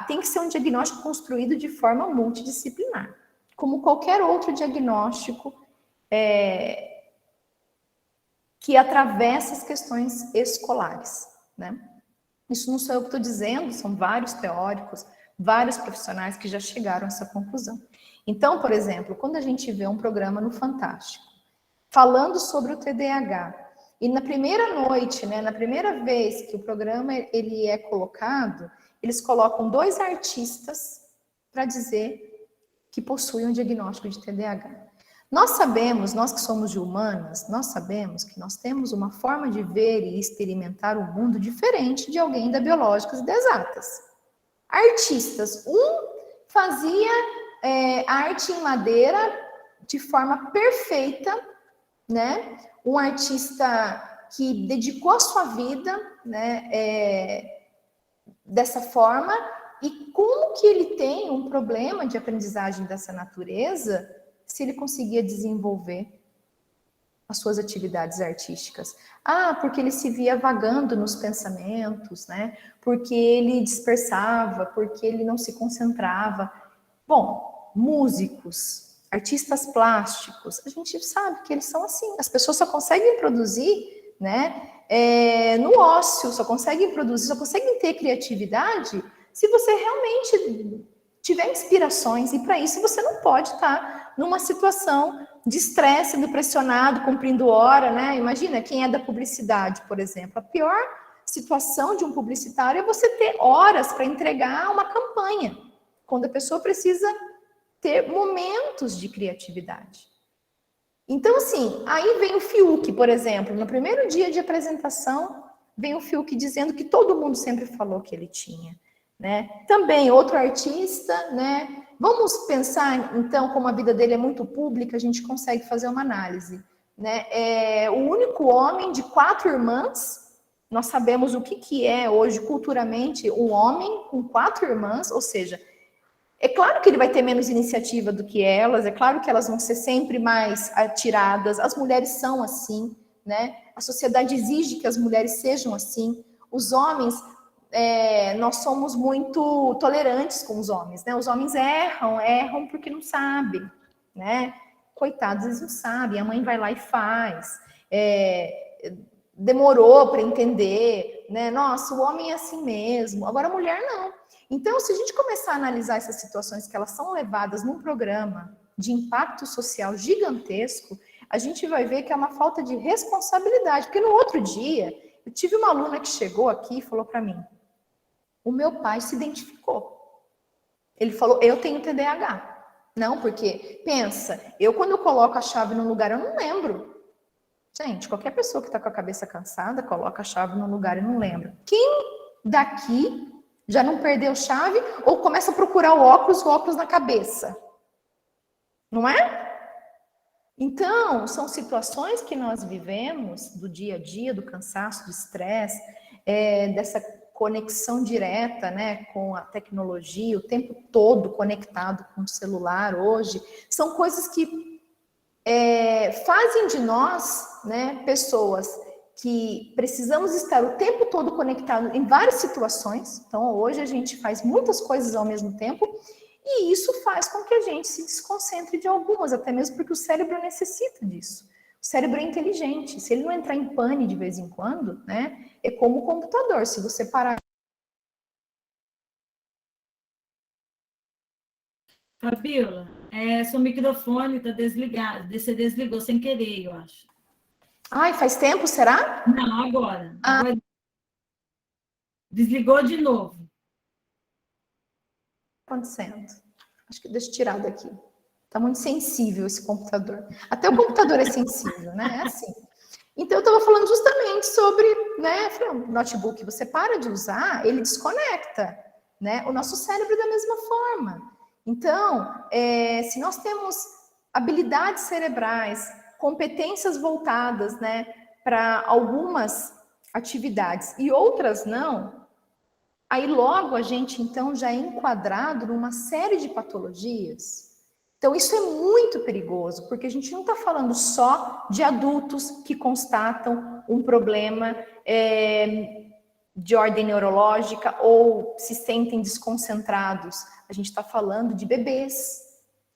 Tem que ser um diagnóstico construído de forma multidisciplinar, como qualquer outro diagnóstico que atravessa as questões escolares, né? Isso não sou eu que estou dizendo, são vários teóricos, vários profissionais que já chegaram a essa conclusão. Então, por exemplo, quando a gente vê um programa no Fantástico, falando sobre o TDAH, e na primeira noite, né, na primeira vez que o programa ele é colocado, eles colocam 2 artistas para dizer que possuem um diagnóstico de TDAH. Nós sabemos, nós que somos de humanas, nós sabemos que nós temos uma forma de ver e experimentar o mundo diferente de alguém da biológicas e das exatas. Artistas, um fazia arte em madeira de forma perfeita, né? Um artista que dedicou a sua vida, né, dessa forma, e como que ele tem um problema de aprendizagem dessa natureza se ele conseguia desenvolver as suas atividades artísticas? Porque ele se via vagando nos pensamentos, né? Porque ele dispersava, porque ele não se concentrava. Bom, músicos, artistas plásticos, a gente sabe que eles são assim. As pessoas só conseguem produzir, né, no ócio, só conseguem produzir, só conseguem ter criatividade se você realmente tiver inspirações, e para isso você não pode estar numa situação de estresse, sendo pressionado, cumprindo hora, né? Imagina, quem é da publicidade, por exemplo. A pior situação de um publicitário é você ter horas para entregar uma campanha, quando a pessoa precisa ter momentos de criatividade. Então, assim, aí vem o Fiuk, por exemplo, no primeiro dia de apresentação, vem o Fiuk dizendo que todo mundo sempre falou que ele tinha, né? Também outro artista, né? Vamos pensar, então, como a vida dele é muito pública, a gente consegue fazer uma análise, né? É o único homem de 4 irmãs, nós sabemos o que é hoje, culturalmente, um homem com 4 irmãs, ou seja, é claro que ele vai ter menos iniciativa do que elas, é claro que elas vão ser sempre mais atiradas, as mulheres são assim, né? A sociedade exige que as mulheres sejam assim, os homens, nós somos muito tolerantes com os homens, né? Os homens erram porque não sabem, né? Coitados, eles não sabem, a mãe vai lá e faz, demorou para entender, né? Nossa, o homem é assim mesmo, agora a mulher não. Então, se a gente começar a analisar essas situações que elas são levadas num programa de impacto social gigantesco, a gente vai ver que é uma falta de responsabilidade. Porque no outro dia, eu tive uma aluna que chegou aqui e falou para mim, o meu pai se identificou. Ele falou, eu tenho TDAH. Não, porque, pensa, quando eu coloco a chave num lugar, eu não lembro. Gente, qualquer pessoa que está com a cabeça cansada, coloca a chave num lugar e não lembra. Quem daqui já não perdeu chave ou começa a procurar o óculos na cabeça? Não é? Então, são situações que nós vivemos do dia a dia, do cansaço, do estresse, dessa conexão direta, né, com a tecnologia, o tempo todo conectado com o celular hoje. São coisas que fazem de nós, né, pessoas que precisamos estar o tempo todo conectados em várias situações. Então, hoje a gente faz muitas coisas ao mesmo tempo e isso faz com que a gente se desconcentre de algumas, até mesmo porque o cérebro necessita disso. O cérebro é inteligente. Se ele não entrar em pane de vez em quando, né, é como o computador. Se você parar... Fabíola, seu microfone está desligado. Você desligou sem querer, eu acho. Ai, faz tempo, será? Não, agora. Agora desligou de novo. O que está acontecendo? Acho que deixa eu tirar daqui. Está muito sensível esse computador. Até o computador é sensível, né? É assim. Então, eu estava falando justamente sobre, né? O notebook, você para de usar, ele desconecta, né? O nosso cérebro da mesma forma. Então, se nós temos habilidades cerebrais, competências voltadas, né, para algumas atividades e outras não, aí logo a gente, então, já é enquadrado numa série de patologias. Então, isso é muito perigoso, porque a gente não está falando só de adultos que constatam um problema de ordem neurológica ou se sentem desconcentrados. A gente está falando de bebês.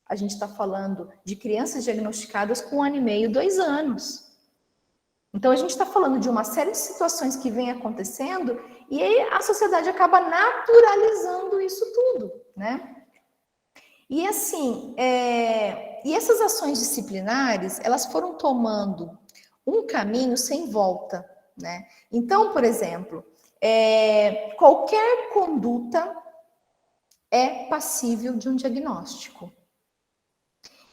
A gente está falando de crianças diagnosticadas com 1 ano e meio, 2 anos. Então, a gente está falando de uma série de situações que vem acontecendo e a sociedade acaba naturalizando isso tudo, né? E assim, e essas ações disciplinares, elas foram tomando um caminho sem volta, né? Então, por exemplo, qualquer conduta é passível de um diagnóstico.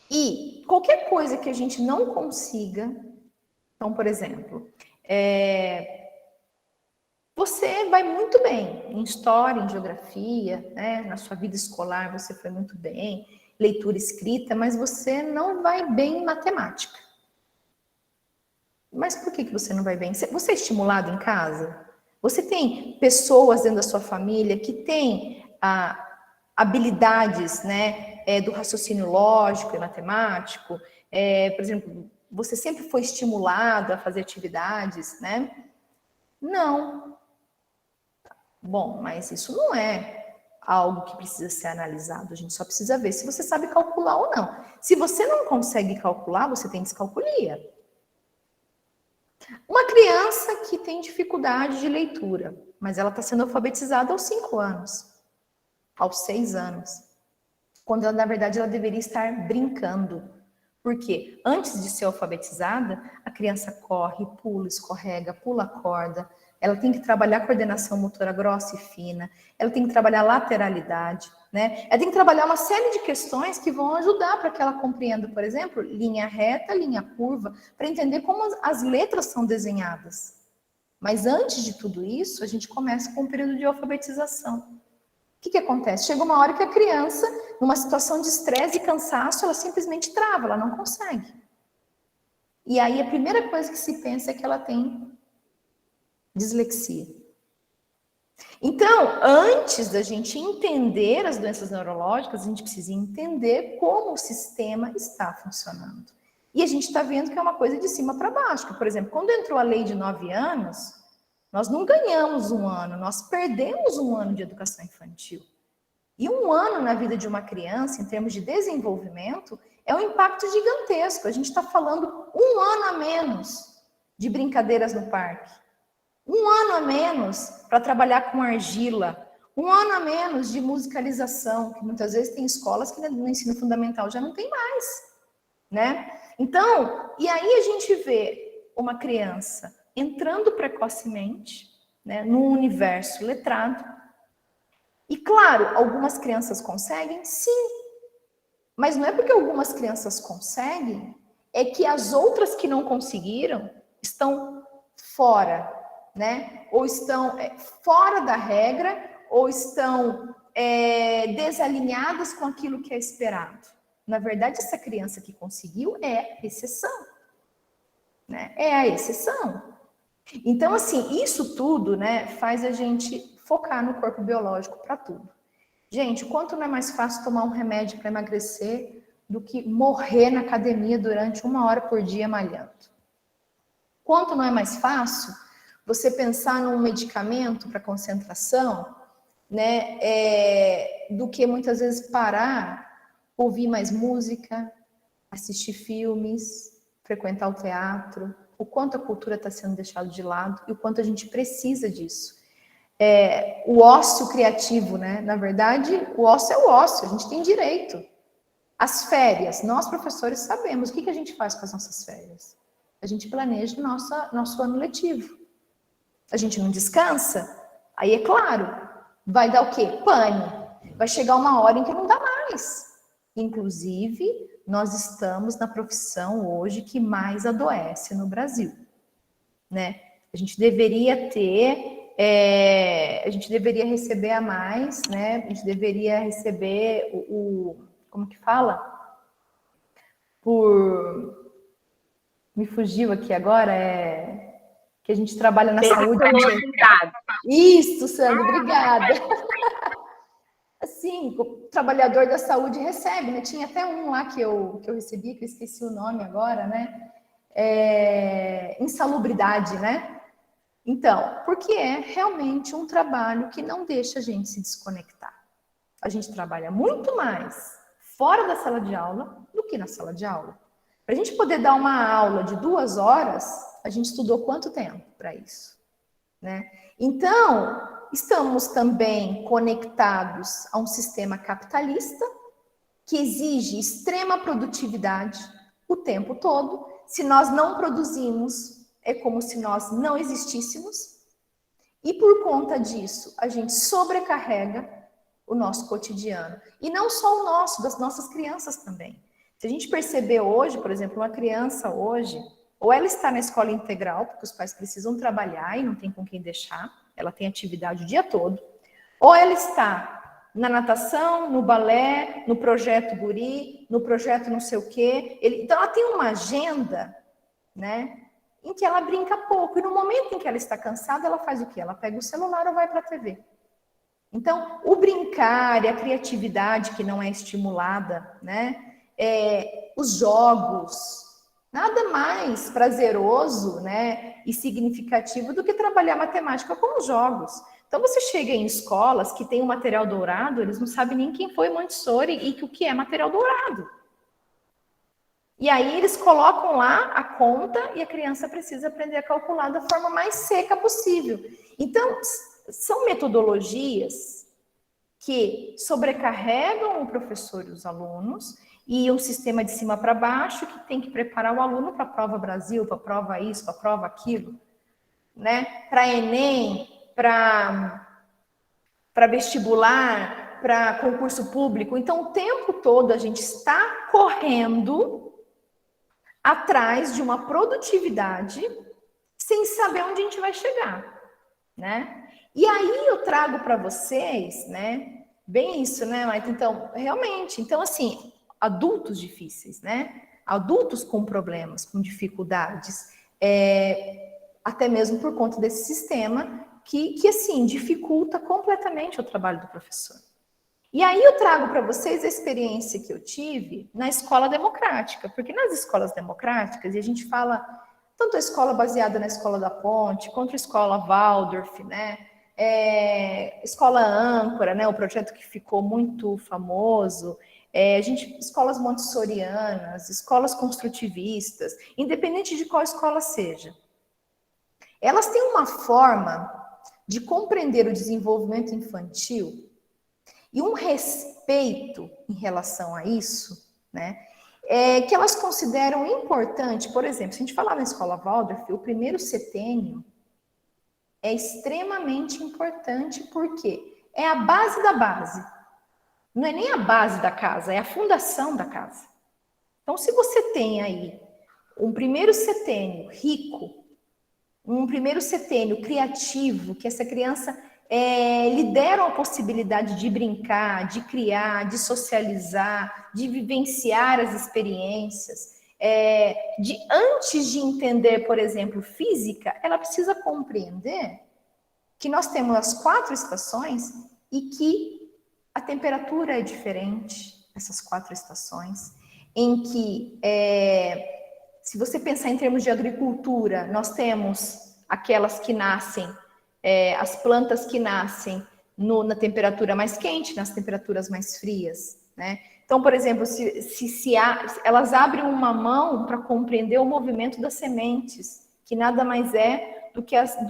E qualquer coisa que a gente não consiga, então, por exemplo, você vai muito bem em história, em geografia, né? Na sua vida escolar você foi muito bem, leitura escrita, mas você não vai bem em matemática. Mas por que você não vai bem? Você é estimulado em casa? Você tem pessoas dentro da sua família que têm habilidades, né, do raciocínio lógico e matemático? Por exemplo, você sempre foi estimulado a fazer atividades, né? Não. Bom, mas isso não é algo que precisa ser analisado. A gente só precisa ver se você sabe calcular ou não. Se você não consegue calcular, você tem descalculia. Uma criança que tem dificuldade de leitura, mas ela está sendo alfabetizada aos 5 anos, aos 6 anos. quando na verdade ela deveria estar brincando. Porque antes de ser alfabetizada, a criança corre, pula, escorrega, pula a corda, ela tem que trabalhar coordenação motora grossa e fina, ela tem que trabalhar lateralidade, né? Ela tem que trabalhar uma série de questões que vão ajudar para que ela compreenda, por exemplo, linha reta, linha curva, para entender como as letras são desenhadas. Mas antes de tudo isso, a gente começa com um período de alfabetização. O que acontece? Chega uma hora que a criança, numa situação de estresse e cansaço, ela simplesmente trava, ela não consegue. E aí a primeira coisa que se pensa é que ela tem dislexia. Então, antes da gente entender as doenças neurológicas, a gente precisa entender como o sistema está funcionando. E a gente está vendo que é uma coisa de cima para baixo. Por exemplo, quando entrou a lei de 9 anos... nós não ganhamos um ano, nós perdemos um ano de educação infantil. E um ano na vida de uma criança, em termos de desenvolvimento, é um impacto gigantesco. A gente está falando um ano a menos de brincadeiras no parque. Um ano a menos para trabalhar com argila. Um ano a menos de musicalização, que muitas vezes tem escolas que no ensino fundamental já não tem mais, né? Então, e aí a gente vê uma criança entrando precocemente, né, num universo letrado. E claro, algumas crianças conseguem, sim. Mas não é porque algumas crianças conseguem, é que as outras que não conseguiram estão fora, né? Ou estão fora da regra, ou estão desalinhadas com aquilo que é esperado. Na verdade, essa criança que conseguiu é a exceção, né? É a exceção. Então, assim, isso tudo, né, faz a gente focar no corpo biológico para tudo. Gente, quanto não é mais fácil tomar um remédio para emagrecer do que morrer na academia durante 1 hora por dia malhando? Quanto não é mais fácil você pensar num medicamento para concentração, né, do que muitas vezes parar, ouvir mais música, assistir filmes, frequentar o teatro, o quanto a cultura está sendo deixada de lado e o quanto a gente precisa disso. O ócio criativo, né? Na verdade, o ócio é o ócio, a gente tem direito. As férias, nós professores sabemos o que a gente faz com as nossas férias. A gente planeja nosso ano letivo. A gente não descansa, aí é claro, vai dar o quê? Pane. Vai chegar uma hora em que não dá mais. Inclusive, nós estamos na profissão hoje que mais adoece no Brasil, né? A gente deveria ter, a gente deveria receber a mais, né? A gente deveria receber como que fala? Me fugiu aqui agora, que a gente trabalha na saúde. Isso, Sandra, obrigada. Assim, o trabalhador da saúde recebe, né? Tinha até um lá que eu recebi, que eu esqueci o nome agora, né? Insalubridade, né? Então, porque é realmente um trabalho que não deixa a gente se desconectar. A gente trabalha muito mais fora da sala de aula do que na sala de aula. Para a gente poder dar uma aula de 2 horas, a gente estudou quanto tempo para isso, né? Então, estamos também conectados a um sistema capitalista que exige extrema produtividade o tempo todo. Se nós não produzimos, é como se nós não existíssemos. E por conta disso, a gente sobrecarrega o nosso cotidiano. E não só o nosso, das nossas crianças também. Se a gente perceber hoje, por exemplo, uma criança hoje, ou ela está na escola integral, porque os pais precisam trabalhar e não tem com quem deixar, ela tem atividade o dia todo, ou ela está na natação, no balé, no projeto guri, no projeto não sei o quê. Então, ela tem uma agenda, né, em que ela brinca pouco. E no momento em que ela está cansada, ela faz o quê? Ela pega o celular ou vai para a TV. Então, o brincar e a criatividade que não é estimulada, né, os jogos, nada mais prazeroso, né, e significativo do que trabalhar matemática com os jogos. Então, você chega em escolas que tem o material dourado, eles não sabem nem quem foi Montessori e o que é material dourado. E aí eles colocam lá a conta e a criança precisa aprender a calcular da forma mais seca possível. Então, são metodologias que sobrecarregam o professor e os alunos, e um sistema de cima para baixo que tem que preparar o aluno para a prova Brasil, para a prova isso, para a prova aquilo, né? Para Enem, para vestibular, para concurso público. Então, o tempo todo a gente está correndo atrás de uma produtividade sem saber onde a gente vai chegar, né? E aí eu trago para vocês, né? Bem isso, né, Maite? Então, realmente, então assim, adultos difíceis, né? Adultos com problemas, com dificuldades, até mesmo por conta desse sistema que assim, dificulta completamente o trabalho do professor. E aí eu trago para vocês a experiência que eu tive na escola democrática, porque nas escolas democráticas, e a gente fala tanto a escola baseada na Escola da Ponte, quanto a escola Waldorf, né? Escola Âncora, né? O projeto que ficou muito famoso, escolas montessorianas, escolas construtivistas, independente de qual escola seja. Elas têm uma forma de compreender o desenvolvimento infantil e um respeito em relação a isso, né? Que elas consideram importante. Por exemplo, se a gente falar na escola Waldorf, o primeiro setênio é extremamente importante porque é a base da base. Não é nem a base da casa, é a fundação da casa. Então, se você tem aí um primeiro setênio rico, um primeiro setênio criativo, que essa criança lhe deram a possibilidade de brincar, de criar, de socializar, de vivenciar as experiências, antes de entender, por exemplo, física, ela precisa compreender que nós temos as 4 estações e que a temperatura é diferente, essas 4 estações, em que, se você pensar em termos de agricultura, nós temos aquelas que nascem, as plantas que nascem na temperatura mais quente, nas temperaturas mais frias, né? Então, por exemplo, elas abrem uma mão para compreender o movimento das sementes, que nada mais é do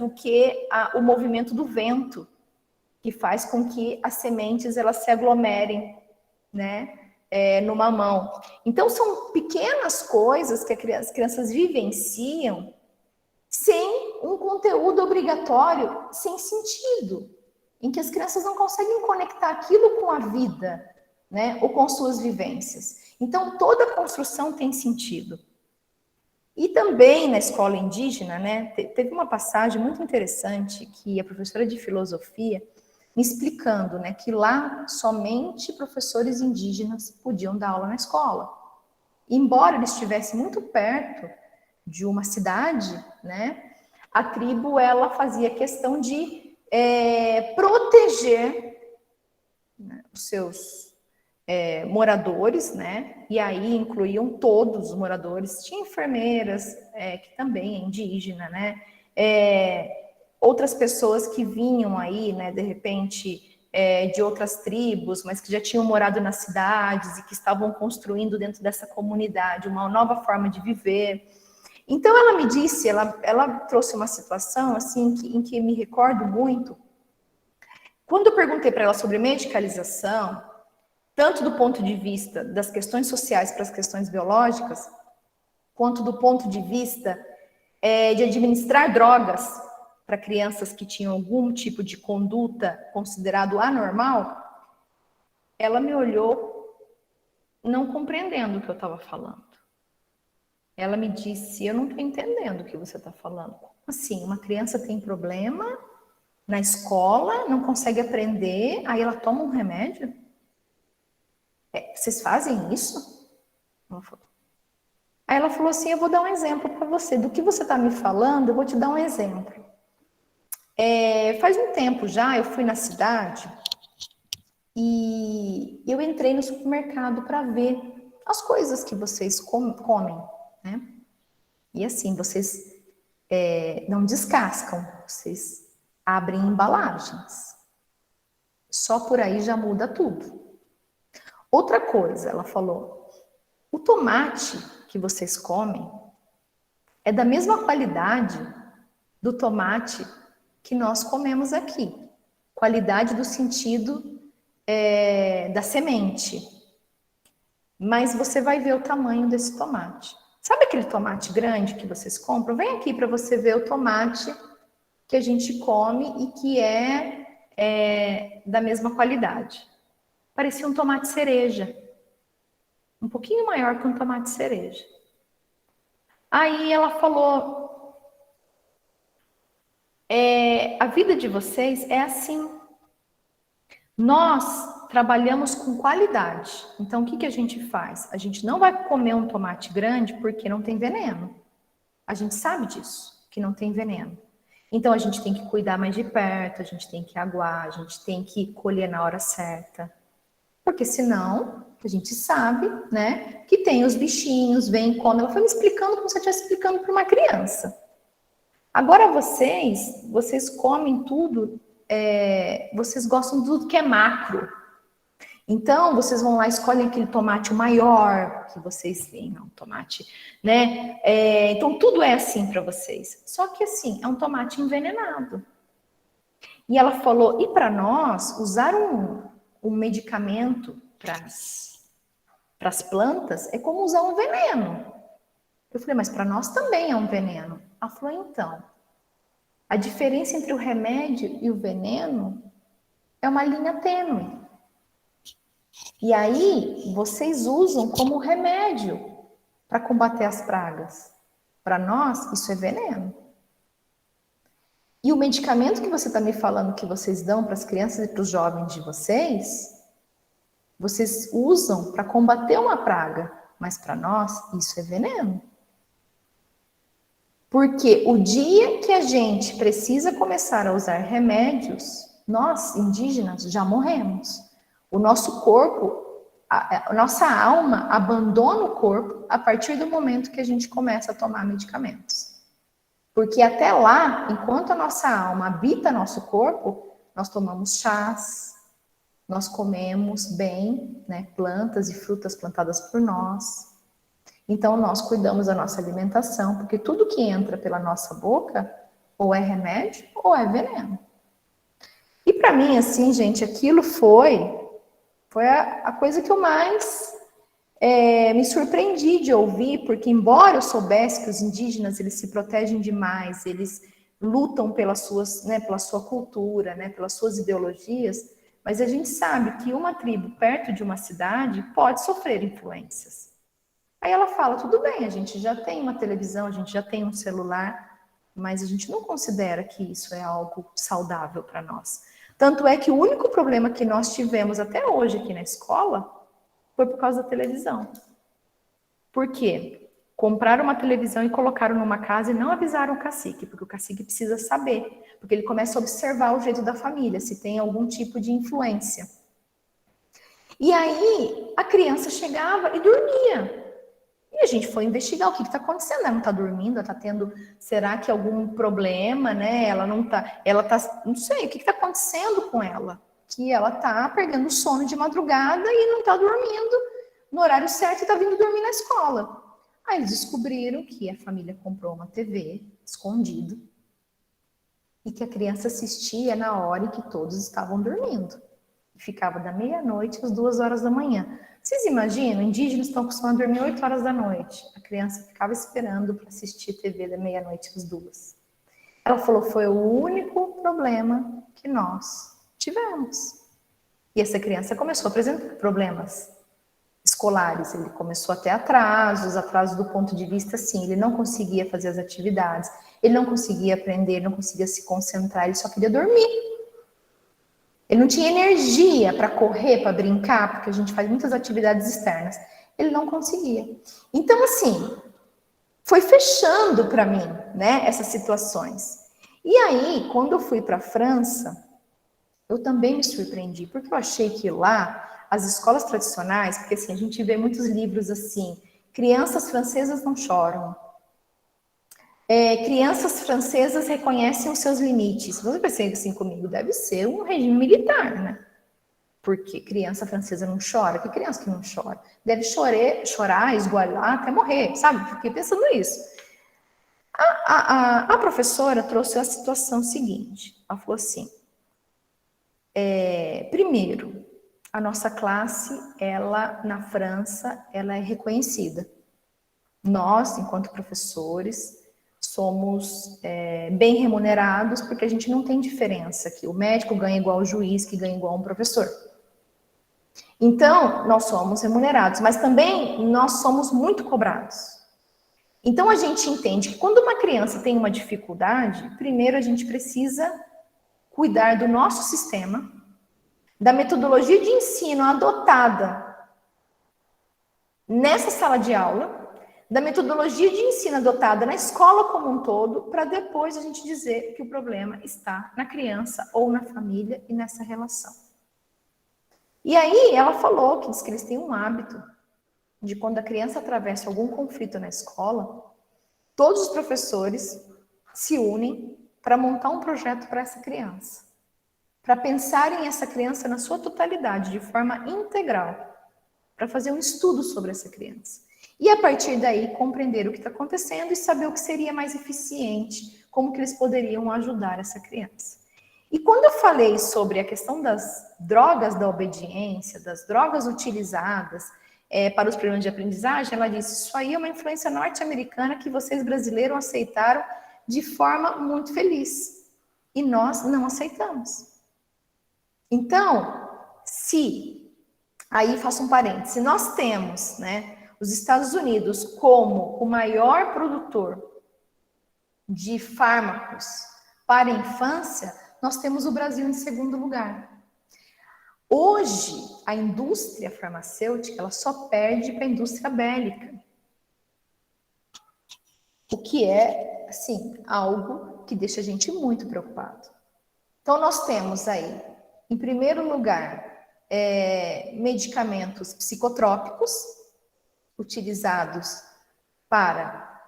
que o movimento do vento, que faz com que as sementes elas se aglomerem, né? Numa mão. Então, são pequenas coisas que as crianças vivenciam sem um conteúdo obrigatório, sem sentido, em que as crianças não conseguem conectar aquilo com a vida, né, ou com suas vivências. Então, toda a construção tem sentido. E também na escola indígena, né, teve uma passagem muito interessante que a professora de filosofia me explicando, né, que lá somente professores indígenas podiam dar aula na escola. Embora ele estivesse muito perto de uma cidade, né, a tribo ela fazia questão de proteger, né, os seus moradores, né, e aí incluíam todos os moradores. Tinha enfermeiras, que também é indígena, né, outras pessoas que vinham aí, né, de repente, de outras tribos, mas que já tinham morado nas cidades e que estavam construindo dentro dessa comunidade uma nova forma de viver. Então, ela me disse, ela trouxe uma situação assim em que me recordo muito. Quando eu perguntei para ela sobre medicalização, tanto do ponto de vista das questões sociais para as questões biológicas, quanto do ponto de vista de administrar drogas para crianças que tinham algum tipo de conduta considerado anormal, ela me olhou não compreendendo o que eu estava falando. Ela me disse, eu não estou entendendo o que você está falando. Como assim? Uma criança tem problema na escola, não consegue aprender, aí ela toma um remédio? Vocês fazem isso? Ela falou. Aí ela falou assim, eu vou dar um exemplo para você. Do que você está me falando, eu vou te dar um exemplo. Faz um tempo já, eu fui na cidade e eu entrei no supermercado para ver as coisas que vocês comem, né? E assim, vocês não descascam, vocês abrem embalagens. Só por aí já muda tudo. Outra coisa, ela falou, o tomate que vocês comem é da mesma qualidade do tomate que nós comemos aqui. Qualidade do sentido da semente. Mas você vai ver o tamanho desse tomate. Sabe aquele tomate grande que vocês compram? Vem aqui para você ver o tomate que a gente come e que é da mesma qualidade. Parecia um tomate cereja. Um pouquinho maior que um tomate cereja. Aí ela falou, a vida de vocês é assim. Nós trabalhamos com qualidade. Então, o que a gente faz? A gente não vai comer um tomate grande porque não tem veneno. A gente sabe disso, que não tem veneno. Então, a gente tem que cuidar mais de perto, a gente tem que aguar, a gente tem que colher na hora certa. Porque senão, a gente sabe, né, que tem os bichinhos, vem, come. Ela foi me explicando como se eu estivesse explicando para uma criança. Agora vocês comem tudo, vocês gostam de tudo que é macro. Então, vocês vão lá, escolhem aquele tomate maior que vocês veem, não, tomate, né? Então, tudo é assim para vocês. Só que, assim, é um tomate envenenado. E ela falou, e para nós, usar um medicamento para as plantas é como usar um veneno. Eu falei, mas para nós também é um veneno. Ela falou, então, a diferença entre o remédio e o veneno é uma linha tênue. E aí, vocês usam como remédio para combater as pragas. Para nós, isso é veneno. E o medicamento que você está me falando que vocês dão para as crianças e para os jovens de vocês usam para combater uma praga. Mas para nós, isso é veneno. Porque o dia que a gente precisa começar a usar remédios, nós, indígenas, já morremos. O nosso corpo, a nossa alma abandona o corpo a partir do momento que a gente começa a tomar medicamentos. Porque até lá, enquanto a nossa alma habita nosso corpo, nós tomamos chás, nós comemos bem, né, plantas e frutas plantadas por nós. Então, nós cuidamos da nossa alimentação, porque tudo que entra pela nossa boca, ou é remédio, ou é veneno. E para mim, assim, gente, aquilo foi a coisa que eu mais me surpreendi de ouvir, porque embora eu soubesse que os indígenas, eles se protegem demais, eles lutam pelas suas, né, pela sua cultura, né, pelas suas ideologias, mas a gente sabe que uma tribo perto de uma cidade pode sofrer influências. Aí ela fala, tudo bem, a gente já tem uma televisão, a gente já tem um celular, mas a gente não considera que isso é algo saudável para nós. Tanto é que o único problema que nós tivemos até hoje aqui na escola foi por causa da televisão. Por quê? Compraram uma televisão e colocaram numa casa e não avisaram o cacique, porque o cacique precisa saber, porque ele começa a observar o jeito da família, se tem algum tipo de influência. E aí a criança chegava e dormia. E a gente foi investigar o que está acontecendo. Ela não está dormindo, ela está tendo, será que algum problema, né? Ela tá, não sei, o que está acontecendo com ela? Que ela está perdendo sono de madrugada e não está dormindo no horário certo e está vindo dormir na escola. Aí eles descobriram que a família comprou uma TV escondido e que a criança assistia na hora em que todos estavam dormindo. E ficava da meia-noite às 2 horas da manhã. Vocês imaginam? Indígenas estão acostumados a dormir 8 horas da noite. A criança ficava esperando para assistir TV da meia-noite às 2. Ela falou, foi o único problema que nós tivemos. E essa criança começou a apresentar problemas escolares. Ele começou a ter atrasos do ponto de vista, assim, ele não conseguia fazer as atividades, ele não conseguia aprender, não conseguia se concentrar, ele só queria dormir. Ele não tinha energia para correr, para brincar, porque a gente faz muitas atividades externas. Ele não conseguia. Então, assim, foi fechando para mim, né, essas situações. E aí, quando eu fui para a França, eu também me surpreendi, porque eu achei que lá, as escolas tradicionais, porque assim, a gente vê muitos livros assim, crianças francesas não choram. Crianças francesas reconhecem os seus limites. Você pensa assim comigo, deve ser um regime militar, né? Porque criança francesa não chora. Que criança que não chora? Deve chorar, esgoelar até morrer, sabe? Fiquei pensando nisso. A professora trouxe a situação seguinte. Ela falou assim, primeiro, a nossa classe, ela, na França, ela é reconhecida. Nós, enquanto professores, somos bem remunerados, porque a gente não tem diferença aqui. O médico ganha igual o juiz, que ganha igual um professor. Então, nós somos remunerados, mas também nós somos muito cobrados. Então, a gente entende que quando uma criança tem uma dificuldade, primeiro a gente precisa cuidar do nosso sistema, da metodologia de ensino adotada nessa sala de aula, da metodologia de ensino adotada na escola como um todo, para depois a gente dizer que o problema está na criança ou na família e nessa relação. E aí ela falou que diz que eles têm um hábito de quando a criança atravessa algum conflito na escola, todos os professores se unem para montar um projeto para essa criança, para pensarem essa criança na sua totalidade, de forma integral, para fazer um estudo sobre essa criança. E a partir daí compreender o que está acontecendo e saber o que seria mais eficiente, como que eles poderiam ajudar essa criança. E quando eu falei sobre a questão das drogas da obediência, das drogas utilizadas para os problemas de aprendizagem, ela disse, isso aí é uma influência norte-americana que vocês brasileiros aceitaram de forma muito feliz. E nós não aceitamos. Então, aí faço um parêntese, nós temos, os Estados Unidos como o maior produtor de fármacos para a infância, nós temos o Brasil em segundo lugar. Hoje, a indústria farmacêutica, ela só perde para a indústria bélica. O que é, assim, algo que deixa a gente muito preocupado. Então, nós temos aí, em primeiro lugar, medicamentos psicotrópicos, utilizados para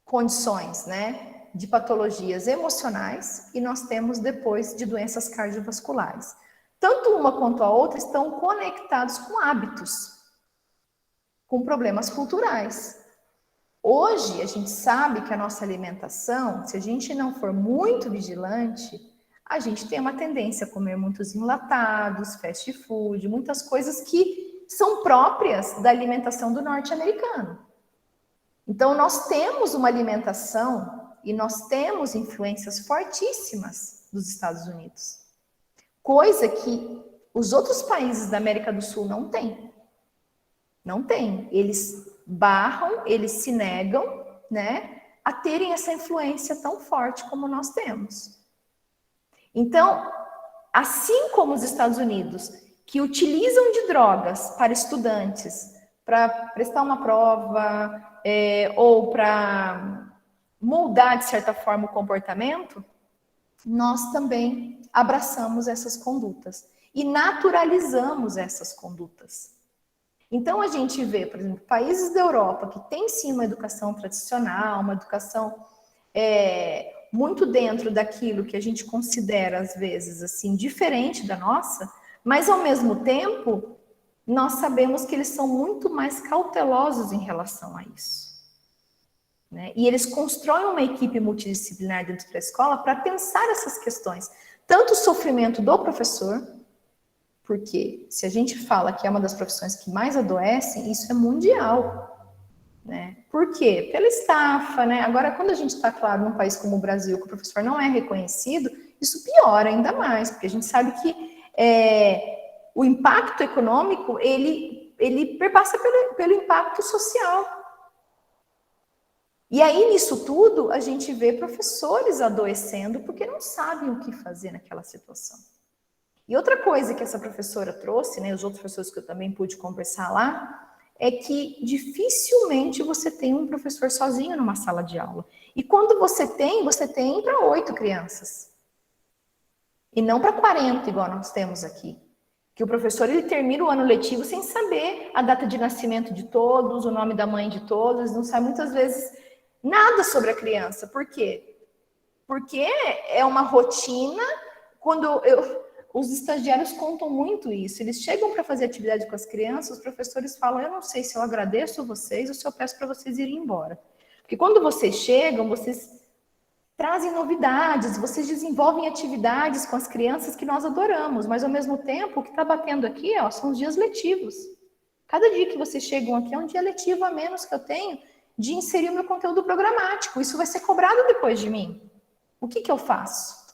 condições, de patologias emocionais, e nós temos depois de doenças cardiovasculares. Tanto uma quanto a outra estão conectados com hábitos, com problemas culturais. Hoje, a gente sabe que a nossa alimentação, se a gente não for muito vigilante, a gente tem uma tendência a comer muitos enlatados, fast food, muitas coisas que são próprias da alimentação do norte-americano. Então, nós temos uma alimentação e nós temos influências fortíssimas dos Estados Unidos. Coisa que os outros países da América do Sul não têm. Não têm. Eles barram, eles se negam, a terem essa influência tão forte como nós temos. Então, assim como os Estados Unidos, que utilizam de drogas para estudantes, para prestar uma prova, ou para moldar, de certa forma, o comportamento, nós também abraçamos essas condutas e naturalizamos essas condutas. Então, a gente vê, por exemplo, países da Europa que têm, sim, uma educação tradicional, uma educação muito dentro daquilo que a gente considera, às vezes, assim, diferente da nossa, mas, ao mesmo tempo, nós sabemos que eles são muito mais cautelosos em relação a isso. E eles constroem uma equipe multidisciplinar dentro da escola para pensar essas questões. Tanto o sofrimento do professor, porque se a gente fala que é uma das profissões que mais adoecem, isso é mundial. Por quê? Pela estafa, Agora, quando a gente está, claro, num país como o Brasil, que o professor não é reconhecido, isso piora ainda mais, porque a gente sabe que o impacto econômico, ele perpassa pelo impacto social. E aí, nisso tudo, a gente vê professores adoecendo porque não sabem o que fazer naquela situação. E outra coisa que essa professora trouxe, os outros professores que eu também pude conversar lá, é que dificilmente você tem um professor sozinho numa sala de aula. E quando você tem para 8 crianças. E não para 40, igual nós temos aqui. Que o professor, ele termina o ano letivo sem saber a data de nascimento de todos, o nome da mãe de todos, não sabe muitas vezes nada sobre a criança. Por quê? Porque é uma rotina. Os estagiários contam muito isso. Eles chegam para fazer atividade com as crianças, os professores falam, eu não sei se eu agradeço vocês ou se eu peço para vocês irem embora. Porque quando vocês chegam, vocês trazem novidades, vocês desenvolvem atividades com as crianças que nós adoramos, mas ao mesmo tempo o que está batendo aqui são os dias letivos. Cada dia que vocês chegam aqui é um dia letivo a menos que eu tenho de inserir o meu conteúdo programático. Isso vai ser cobrado depois de mim. O que eu faço?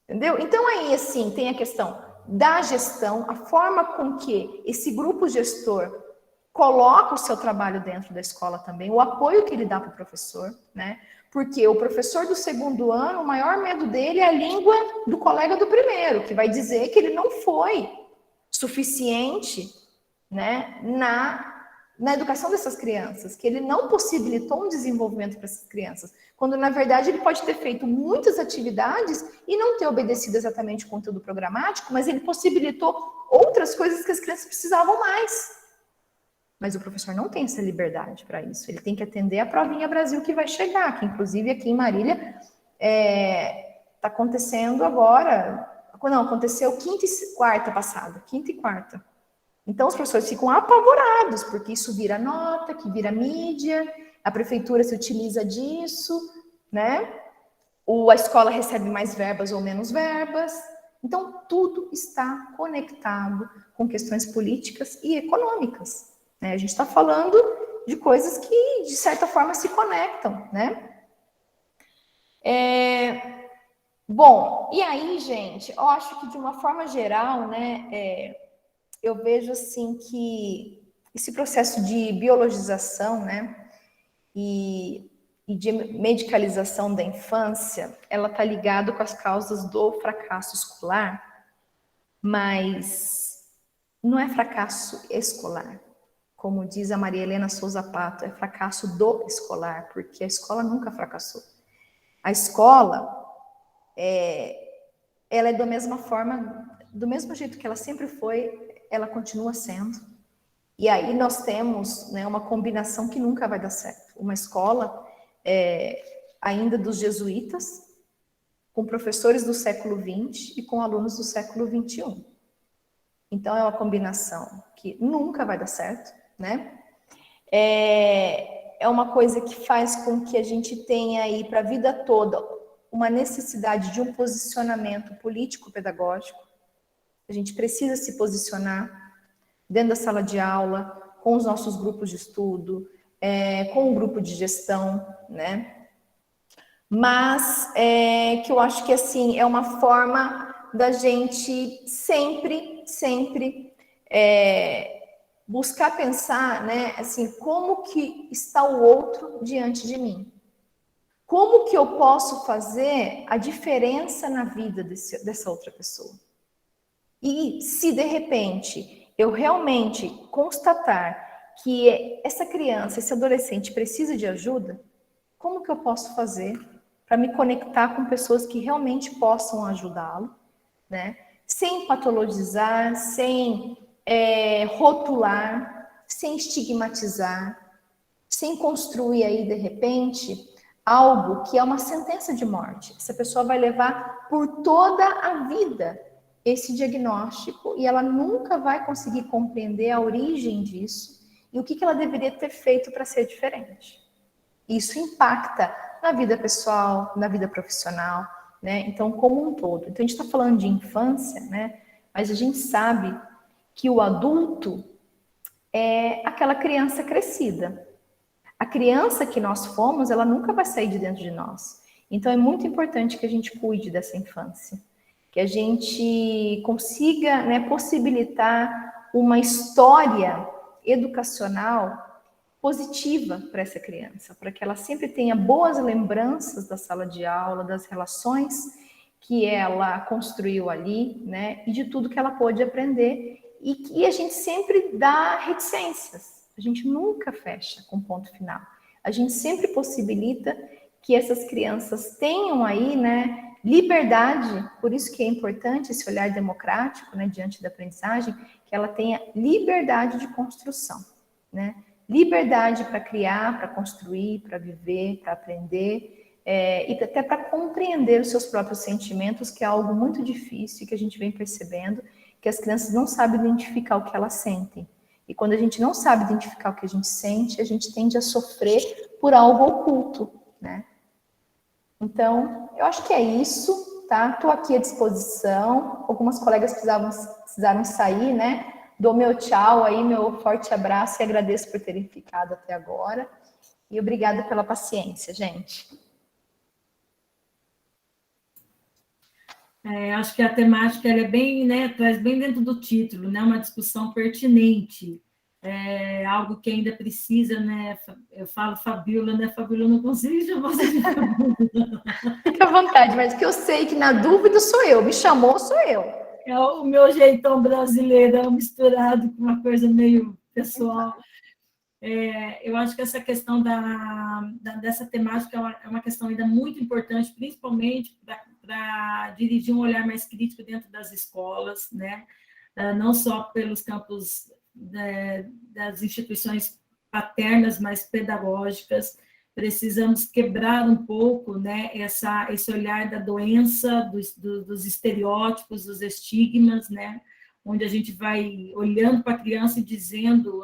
Entendeu? Então aí, assim, tem a questão da gestão, a forma com que esse grupo gestor coloca o seu trabalho dentro da escola também, o apoio que ele dá para o professor, né? Porque o professor do segundo ano, o maior medo dele é a língua do colega do primeiro, que vai dizer que ele não foi suficiente, né, na educação dessas crianças, que ele não possibilitou um desenvolvimento para essas crianças, quando na verdade ele pode ter feito muitas atividades e não ter obedecido exatamente o conteúdo programático, mas ele possibilitou outras coisas que as crianças precisavam mais. Mas o professor não tem essa liberdade para isso. Ele tem que atender a provinha Brasil que vai chegar, que inclusive aqui em Marília está acontecendo agora. Não, aconteceu quinta e quarta passada, quinta e quarta. Então os professores ficam apavorados, porque isso vira nota, que vira mídia, a prefeitura se utiliza disso, né? A escola recebe mais verbas ou menos verbas. Então tudo está conectado com questões políticas e econômicas. A gente está falando de coisas que, de certa forma, se conectam, né? Bom, e aí, gente, eu acho que, de uma forma geral, né, eu vejo, assim, que esse processo de biologização, né, e de medicalização da infância, ela está ligada com as causas do fracasso escolar, mas não é fracasso escolar. Como diz a Maria Helena Souza Pato, é fracasso do escolar, porque a escola nunca fracassou. A escola, ela é da mesma forma, do mesmo jeito que ela sempre foi, ela continua sendo. E aí nós temos, né, uma combinação que nunca vai dar certo. Uma escola ainda dos jesuítas, com professores do século XX e com alunos do século XXI. Então é uma combinação que nunca vai dar certo, né? É uma coisa que faz com que a gente tenha aí para a vida toda uma necessidade de um posicionamento político-pedagógico. A gente precisa se posicionar dentro da sala de aula, com os nossos grupos de estudo, com o grupo de gestão, né? Mas que eu acho que, assim, é uma forma da gente sempre buscar pensar, né, assim, como que está o outro diante de mim? Como que eu posso fazer a diferença na vida dessa outra pessoa? E se, de repente, eu realmente constatar que essa criança, esse adolescente precisa de ajuda, como que eu posso fazer para me conectar com pessoas que realmente possam ajudá-lo, né? Sem patologizar, sem rotular, sem estigmatizar, sem construir aí, de repente, algo que é uma sentença de morte. Essa pessoa vai levar por toda a vida esse diagnóstico e ela nunca vai conseguir compreender a origem disso e o que ela deveria ter feito para ser diferente. Isso impacta na vida pessoal, na vida profissional, né? Então, como um todo. Então, a gente está falando de infância, né? Mas a gente sabe que o adulto é aquela criança crescida. A criança que nós fomos, ela nunca vai sair de dentro de nós. Então, é muito importante que a gente cuide dessa infância. Que a gente consiga, né, possibilitar uma história educacional positiva para essa criança, para que ela sempre tenha boas lembranças da sala de aula, das relações que ela construiu ali, né, e de tudo que ela pôde aprender, e que a gente sempre dá reticências, a gente nunca fecha com ponto final, a gente sempre possibilita que essas crianças tenham aí, né, liberdade, por isso que é importante esse olhar democrático, né, diante da aprendizagem, que ela tenha liberdade de construção, né, liberdade para criar, para construir, para viver, para aprender, e até para compreender os seus próprios sentimentos, que é algo muito difícil, que a gente vem percebendo, que as crianças não sabem identificar o que elas sentem. E quando a gente não sabe identificar o que a gente sente, a gente tende a sofrer por algo oculto, né? Então, eu acho que é isso, tá? Estou aqui à disposição. Algumas colegas precisaram sair, né? Dou meu tchau aí, meu forte abraço e agradeço por terem ficado até agora. E obrigada pela paciência, gente. Acho que a temática ela é bem, né, traz bem dentro do título, né, uma discussão pertinente, algo que ainda precisa, né, eu falo Fabíola, né, Fabíola, eu não consigo chamar você de Fabíola. Fica à vontade, mas que eu sei que na dúvida sou eu, me chamou, sou eu. É o meu jeitão brasileiro misturado com uma coisa meio pessoal. Eu acho que essa questão dessa temática é uma questão ainda muito importante, principalmente para dirigir um olhar mais crítico dentro das escolas, né? Não só pelos campos das instituições paternas, mas pedagógicas. Precisamos quebrar um pouco, né, esse olhar da doença, dos estereótipos, dos estigmas, né? Onde a gente vai olhando para a criança e dizendo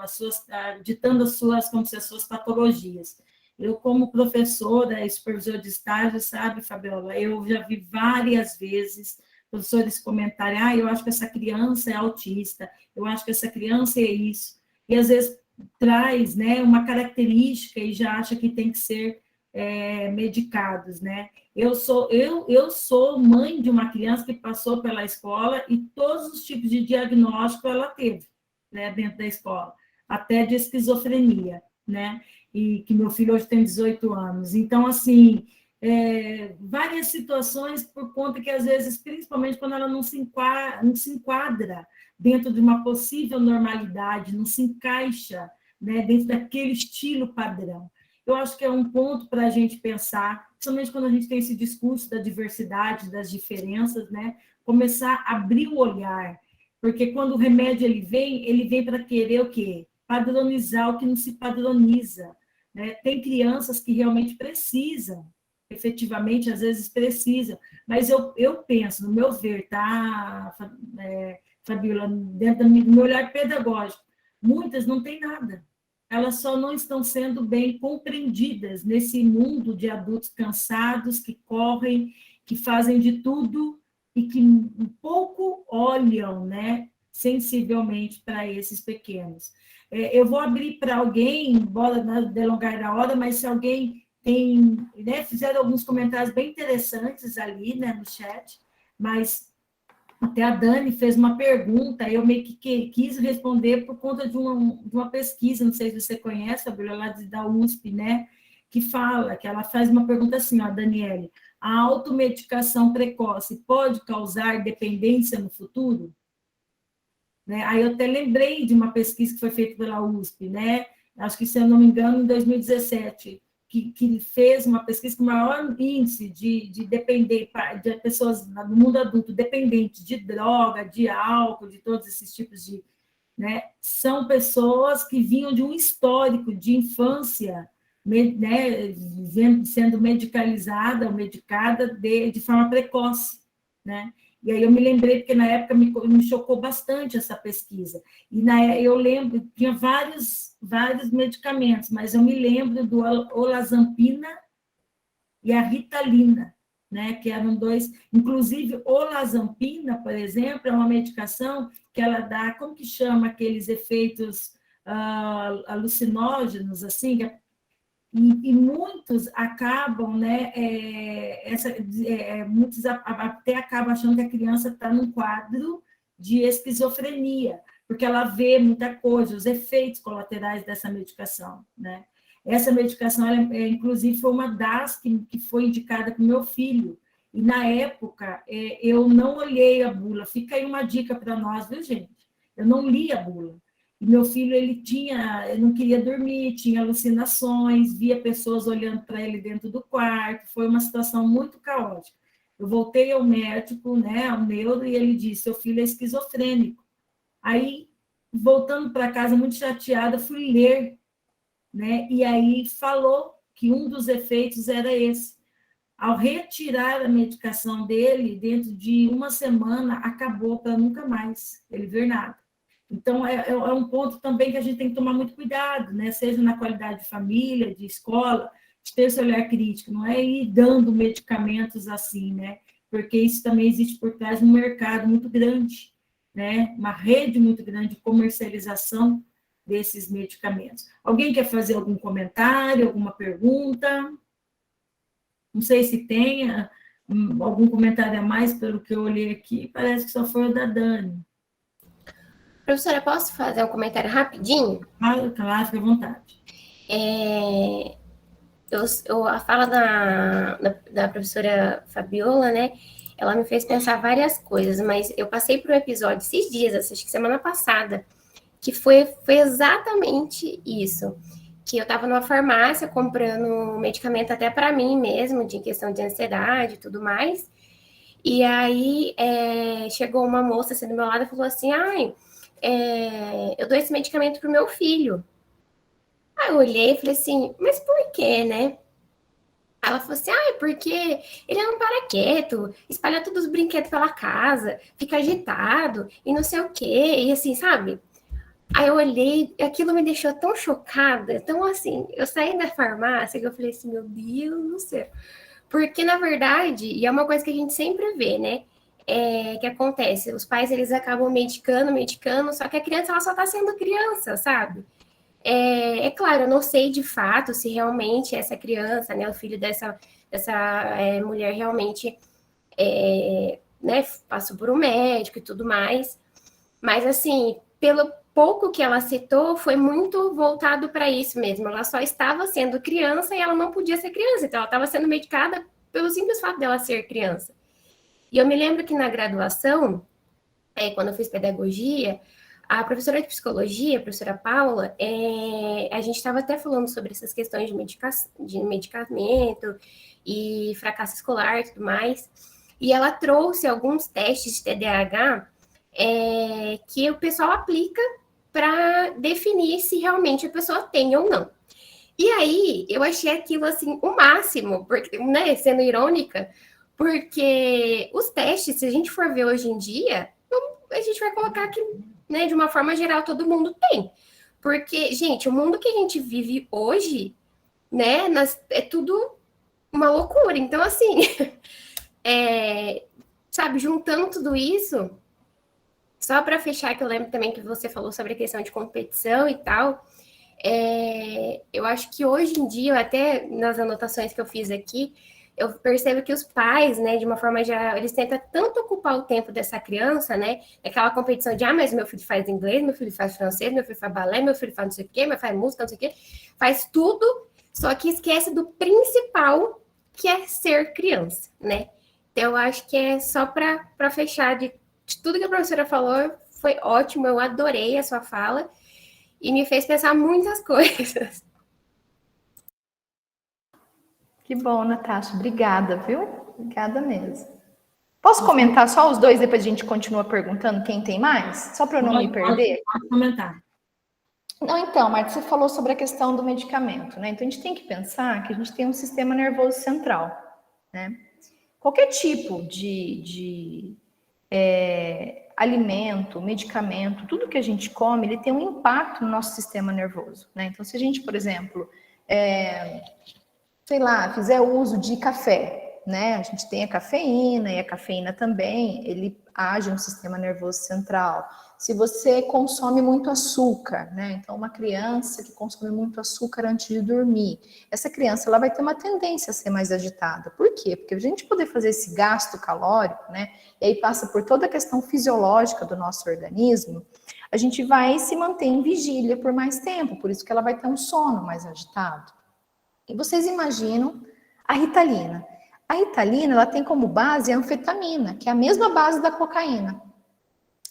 ditando as suas, como se as suas patologias. Eu, como professora e supervisora de estágio, sabe, Fabiola, eu já vi várias vezes professores comentarem, eu acho que essa criança é autista, eu acho que essa criança é isso, e às vezes traz, né, uma característica e já acha que tem que ser medicados, né? Eu sou mãe de uma criança que passou pela escola e todos os tipos de diagnóstico ela teve, né, dentro da escola, até de esquizofrenia, né? E que meu filho hoje tem 18 anos. Então, assim, várias situações por conta que, às vezes, principalmente quando ela não se enquadra dentro de uma possível normalidade, não se encaixa, né, dentro daquele estilo padrão. Eu acho que é um ponto para a gente pensar, principalmente quando a gente tem esse discurso da diversidade, das diferenças, né? Começar a abrir o olhar, porque quando o remédio ele vem para querer o quê? Padronizar o que não se padroniza, né? Tem crianças que realmente precisam, efetivamente, às vezes precisam, mas eu penso, no meu ver, tá, Fabíola, dentro do meu olhar pedagógico, muitas não têm nada, elas só não estão sendo bem compreendidas nesse mundo de adultos cansados, que correm, que fazem de tudo e que pouco olham, né, sensivelmente para esses pequenos. Eu vou abrir para alguém, embora não delongar da hora, mas se alguém tem, né, fizeram alguns comentários bem interessantes ali, né, no chat, mas até a Dani fez uma pergunta, eu meio que quis responder por conta de uma pesquisa, não sei se você conhece, a Bíblia lá da USP, né? Que fala, que ela faz uma pergunta assim, ó, Daniele, a automedicação precoce pode causar dependência no futuro? Né? Aí eu até lembrei de uma pesquisa que foi feita pela USP, né? Acho que, se eu não me engano, em 2017, que fez uma pesquisa com o maior índice de depender de pessoas no mundo adulto dependentes de droga, de álcool, de todos esses tipos de, né, são pessoas que vinham de um histórico de infância, né, sendo medicalizada ou medicada de forma precoce, né? E aí eu me lembrei, porque na época me chocou bastante essa pesquisa. E eu lembro, tinha vários medicamentos, mas eu me lembro do Olanzapina e a Ritalina, né, que eram dois. Inclusive, Olanzapina, por exemplo, é uma medicação que ela dá, como que chama aqueles efeitos alucinógenos, assim, e muitos acabam, né, muitos até acabam achando que a criança está num quadro de esquizofrenia, porque ela vê muita coisa, os efeitos colaterais dessa medicação, né? Essa medicação, inclusive, foi uma das que foi indicada para o meu filho, e na época eu não olhei a bula, fica aí uma dica para nós, viu, gente? Eu não li a bula. E meu filho, ele não queria dormir, tinha alucinações, via pessoas olhando para ele dentro do quarto, foi uma situação muito caótica. Eu voltei ao médico, né, ao neuro, e ele disse, seu filho é esquizofrênico. Aí, voltando para casa, muito chateada, fui ler, né, e aí falou que um dos efeitos era esse. Ao retirar a medicação dele, dentro de uma semana, acabou para nunca mais ele ver nada. Então, um ponto também que a gente tem que tomar muito cuidado, né? Seja na qualidade de família, de escola, ter esse olhar crítico, não é ir dando medicamentos assim, né? Porque isso também existe por trás de um mercado muito grande, né? Uma rede muito grande de comercialização desses medicamentos. Alguém quer fazer algum comentário, alguma pergunta? Não sei se tem algum comentário a mais pelo que eu olhei aqui, parece que só foi o da Dani. Professora, posso fazer um comentário rapidinho? Claro, fica à vontade. A fala da professora Fabiola, né? Ela me fez pensar várias coisas, mas eu passei por um episódio esses dias, acho que semana passada, que foi exatamente isso. Que eu estava numa farmácia comprando medicamento até para mim mesmo, de questão de ansiedade e tudo mais. E aí chegou uma moça assim do meu lado e falou assim: eu dou esse medicamento pro meu filho. Aí eu olhei e falei assim, mas por quê, né? Ela falou assim, porque ele não para quieto, espalha todos os brinquedos pela casa, fica agitado e não sei o quê, e assim, sabe? Aí eu olhei, e aquilo me deixou tão chocada, tão assim, eu saí da farmácia que eu falei assim, meu Deus do céu. Porque, na verdade, e é uma coisa que a gente sempre vê, né? Que acontece, os pais, eles acabam medicando, só que a criança, ela só tá sendo criança, sabe? É claro, eu não sei de fato se realmente essa criança, né, o filho dessa mulher realmente né, passou por um médico e tudo mais, mas assim, pelo pouco que ela citou, foi muito voltado para isso mesmo. Ela só estava sendo criança e ela não podia ser criança, então ela estava sendo medicada pelo simples fato dela ser criança. E eu me lembro que na graduação, quando eu fiz pedagogia, a professora de psicologia, a professora Paula, a gente estava até falando sobre essas questões de medicamento e fracasso escolar e tudo mais, e ela trouxe alguns testes de TDAH que o pessoal aplica para definir se realmente a pessoa tem ou não. E aí, eu achei aquilo, assim, o máximo, porque, né, sendo irônica, porque os testes, se a gente for ver hoje em dia, a gente vai colocar que, né, de uma forma geral, todo mundo tem. Porque, gente, o mundo que a gente vive hoje, né, é tudo uma loucura. Então, assim, sabe, juntando tudo isso, só para fechar, que eu lembro também que você falou sobre a questão de competição e tal, eu acho que hoje em dia, até nas anotações que eu fiz aqui, eu percebo que os pais, né, de uma forma geral, eles tentam tanto ocupar o tempo dessa criança, né, aquela competição de, mas meu filho faz inglês, meu filho faz francês, meu filho faz balé, meu filho faz não sei o quê, meu filho faz música, não sei o quê, faz tudo, só que esquece do principal, que é ser criança, né. Então, eu acho que é só para fechar de tudo que a professora falou, foi ótimo, eu adorei a sua fala, e me fez pensar muitas coisas. Que bom, Natasha. Obrigada, viu? Obrigada mesmo. Posso comentar só os dois, depois a gente continua perguntando quem tem mais? Só para eu não me perder? Pode comentar. Não, então, Marta, você falou sobre a questão do medicamento, né? Então, a gente tem que pensar que a gente tem um sistema nervoso central, né? Qualquer tipo de alimento, medicamento, tudo que a gente come, ele tem um impacto no nosso sistema nervoso, né? Então, se a gente, por exemplo, sei lá, fizer uso de café, né? A gente tem a cafeína e a cafeína também, ele age no sistema nervoso central. Se você consome muito açúcar, né? Então, uma criança que consome muito açúcar antes de dormir, essa criança ela vai ter uma tendência a ser mais agitada. Por quê? Porque a gente poder fazer esse gasto calórico, né? E aí passa por toda a questão fisiológica do nosso organismo, a gente vai se manter em vigília por mais tempo, por isso que ela vai ter um sono mais agitado. E vocês imaginam a Ritalina. A Ritalina, ela tem como base a anfetamina, que é a mesma base da cocaína.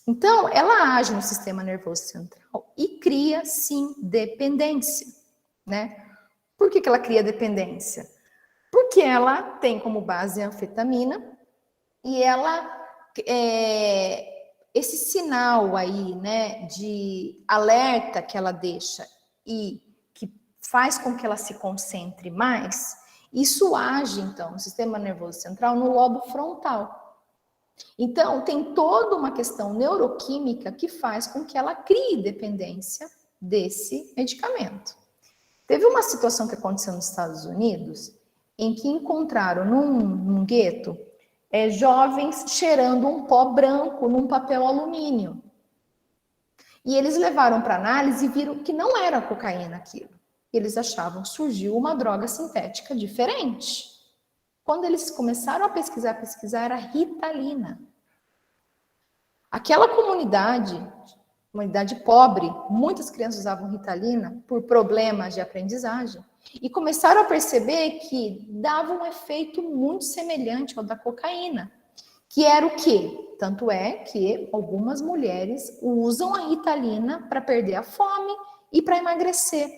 Então, ela age no sistema nervoso central e cria, sim, dependência, né? Por que ela cria dependência? Porque ela tem como base a anfetamina e ela, esse sinal aí, né, de alerta que ela deixa e que faz com que ela se concentre mais, isso age, então, no sistema nervoso central, no lobo frontal. Então, tem toda uma questão neuroquímica que faz com que ela crie dependência desse medicamento. Teve uma situação que aconteceu nos Estados Unidos, em que encontraram num gueto jovens cheirando um pó branco num papel alumínio. E eles levaram para análise e viram que não era cocaína aquilo. Eles achavam que surgiu uma droga sintética diferente. Quando eles começaram a pesquisar, era Ritalina. Aquela comunidade pobre, muitas crianças usavam Ritalina por problemas de aprendizagem e começaram a perceber que dava um efeito muito semelhante ao da cocaína, que era o quê? Tanto é que algumas mulheres usam a Ritalina para perder a fome e para emagrecer,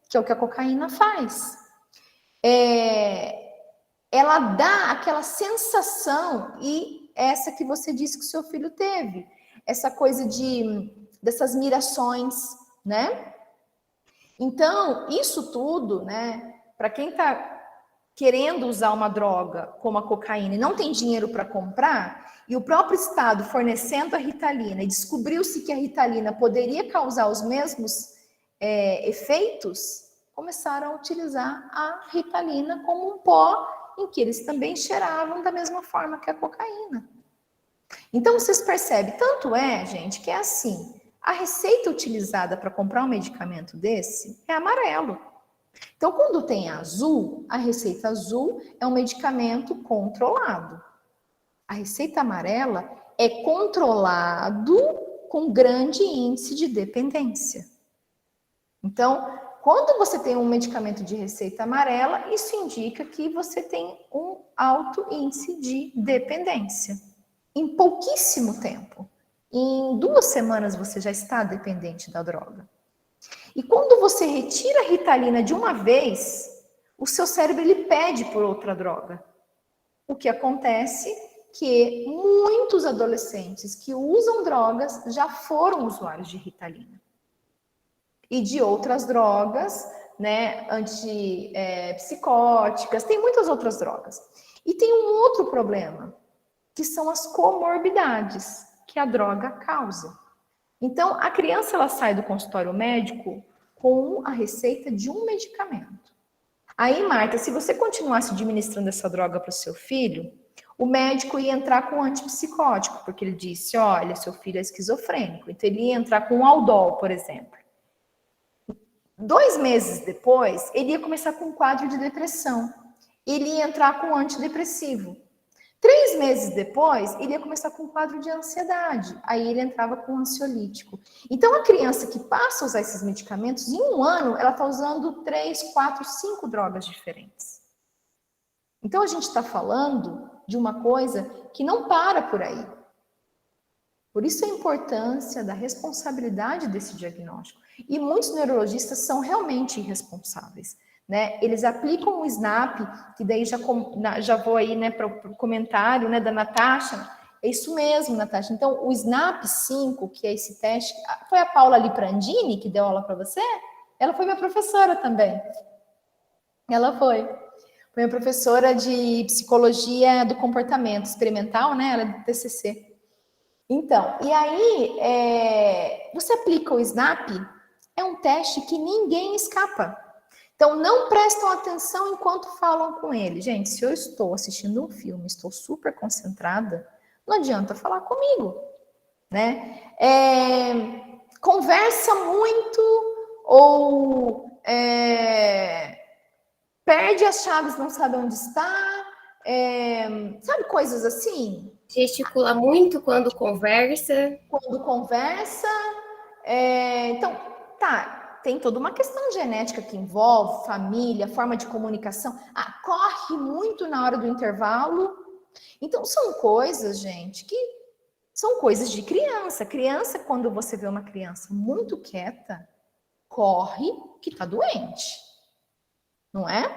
que é o que a cocaína faz. Ela dá aquela sensação, e essa que você disse que o seu filho teve, essa coisa dessas mirações, né? Então, isso tudo, né, para quem está querendo usar uma droga como a cocaína e não tem dinheiro para comprar, e o próprio Estado fornecendo a Ritalina, e descobriu-se que a Ritalina poderia causar os mesmos efeitos, começaram a utilizar a Ritalina como um pó em que eles também cheiravam da mesma forma que a cocaína. Então, vocês percebem, tanto é, gente, que é assim, a receita utilizada para comprar um medicamento desse é amarelo. Então, quando tem azul, a receita azul é um medicamento controlado. A receita amarela é controlado com grande índice de dependência. Então, quando você tem um medicamento de receita amarela, isso indica que você tem um alto índice de dependência. Em pouquíssimo tempo. Em 2 semanas você já está dependente da droga. E quando você retira a Ritalina de uma vez, o seu cérebro ele pede por outra droga. O que acontece é que muitos adolescentes que usam drogas já foram usuários de Ritalina. E de outras drogas, né, antipsicóticas, tem muitas outras drogas. E tem um outro problema, que são as comorbidades que a droga causa. Então, a criança ela sai do consultório médico com a receita de um medicamento. Aí, Marta, se você continuasse administrando essa droga para o seu filho, o médico ia entrar com um antipsicótico, porque ele disse, olha, seu filho é esquizofrênico. Então, ele ia entrar com um Aldol, por exemplo. 2 meses depois, ele ia começar com um quadro de depressão. Ele ia entrar com um antidepressivo. 3 meses depois, ele ia começar com um quadro de ansiedade. Aí ele entrava com um ansiolítico. Então, a criança que passa a usar esses medicamentos, em 1 ano, ela está usando 3, 4, 5 drogas diferentes. Então, a gente está falando de uma coisa que não para por aí. Por isso a importância da responsabilidade desse diagnóstico. E muitos neurologistas são realmente irresponsáveis. Né? Eles aplicam o SNAP, que daí já vou aí, né, para o comentário, né, da Natasha. É isso mesmo, Natasha. Então, o SNAP 5, que é esse teste, foi a Paula Liprandini que deu aula para você? Ela foi minha professora também. Ela foi minha professora de psicologia do comportamento experimental, né? Ela é do TCC. Então, e aí, você aplica o SNAP, é um teste que ninguém escapa. Então, não prestam atenção enquanto falam com ele. Gente, se eu estou assistindo um filme, estou super concentrada, não adianta falar comigo, né? Conversa muito ou perde as chaves, não sabe onde está, sabe, coisas assim? Gesticula muito quando conversa. Então, tá, tem toda uma questão genética que envolve família, forma de comunicação. Corre muito na hora do intervalo. Então, são coisas, gente, que são coisas de criança. Criança, quando você vê uma criança muito quieta, corre que está doente. Não é?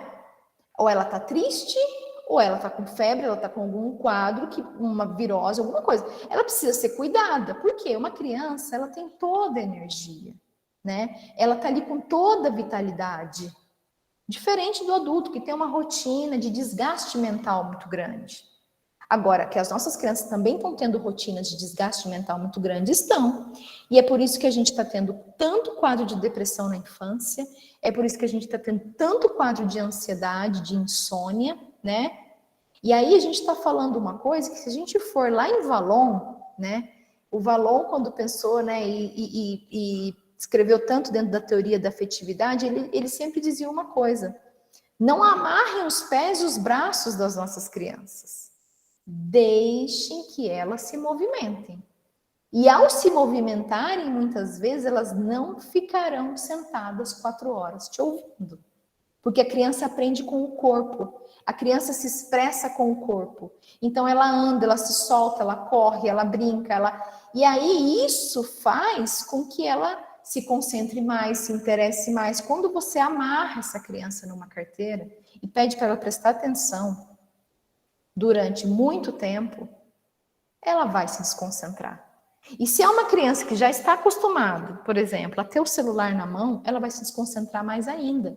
Ou ela está triste, ou ela está com febre, ela está com algum quadro, uma virose, alguma coisa. Ela precisa ser cuidada, porque uma criança, ela tem toda a energia, né? Ela está ali com toda a vitalidade. Diferente do adulto, que tem uma rotina de desgaste mental muito grande. Agora, que as nossas crianças também estão tendo rotinas de desgaste mental muito grande, estão. E é por isso que a gente está tendo tanto quadro de depressão na infância, é por isso que a gente está tendo tanto quadro de ansiedade, de insônia, né? E aí a gente está falando uma coisa que, se a gente for lá em Vallon, né? O Vallon, quando pensou, né, e escreveu tanto dentro da teoria da afetividade, ele sempre dizia uma coisa: não amarrem os pés e os braços das nossas crianças. Deixem que elas se movimentem. E ao se movimentarem, muitas vezes, elas não ficarão sentadas 4 horas te ouvindo. Porque a criança aprende com o corpo. A criança se expressa com o corpo. Então, ela anda, ela se solta, ela corre, ela brinca. E aí, isso faz com que ela se concentre mais, se interesse mais. Quando você amarra essa criança numa carteira e pede para ela prestar atenção durante muito tempo, ela vai se desconcentrar. E se é uma criança que já está acostumada, por exemplo, a ter o celular na mão, ela vai se desconcentrar mais ainda.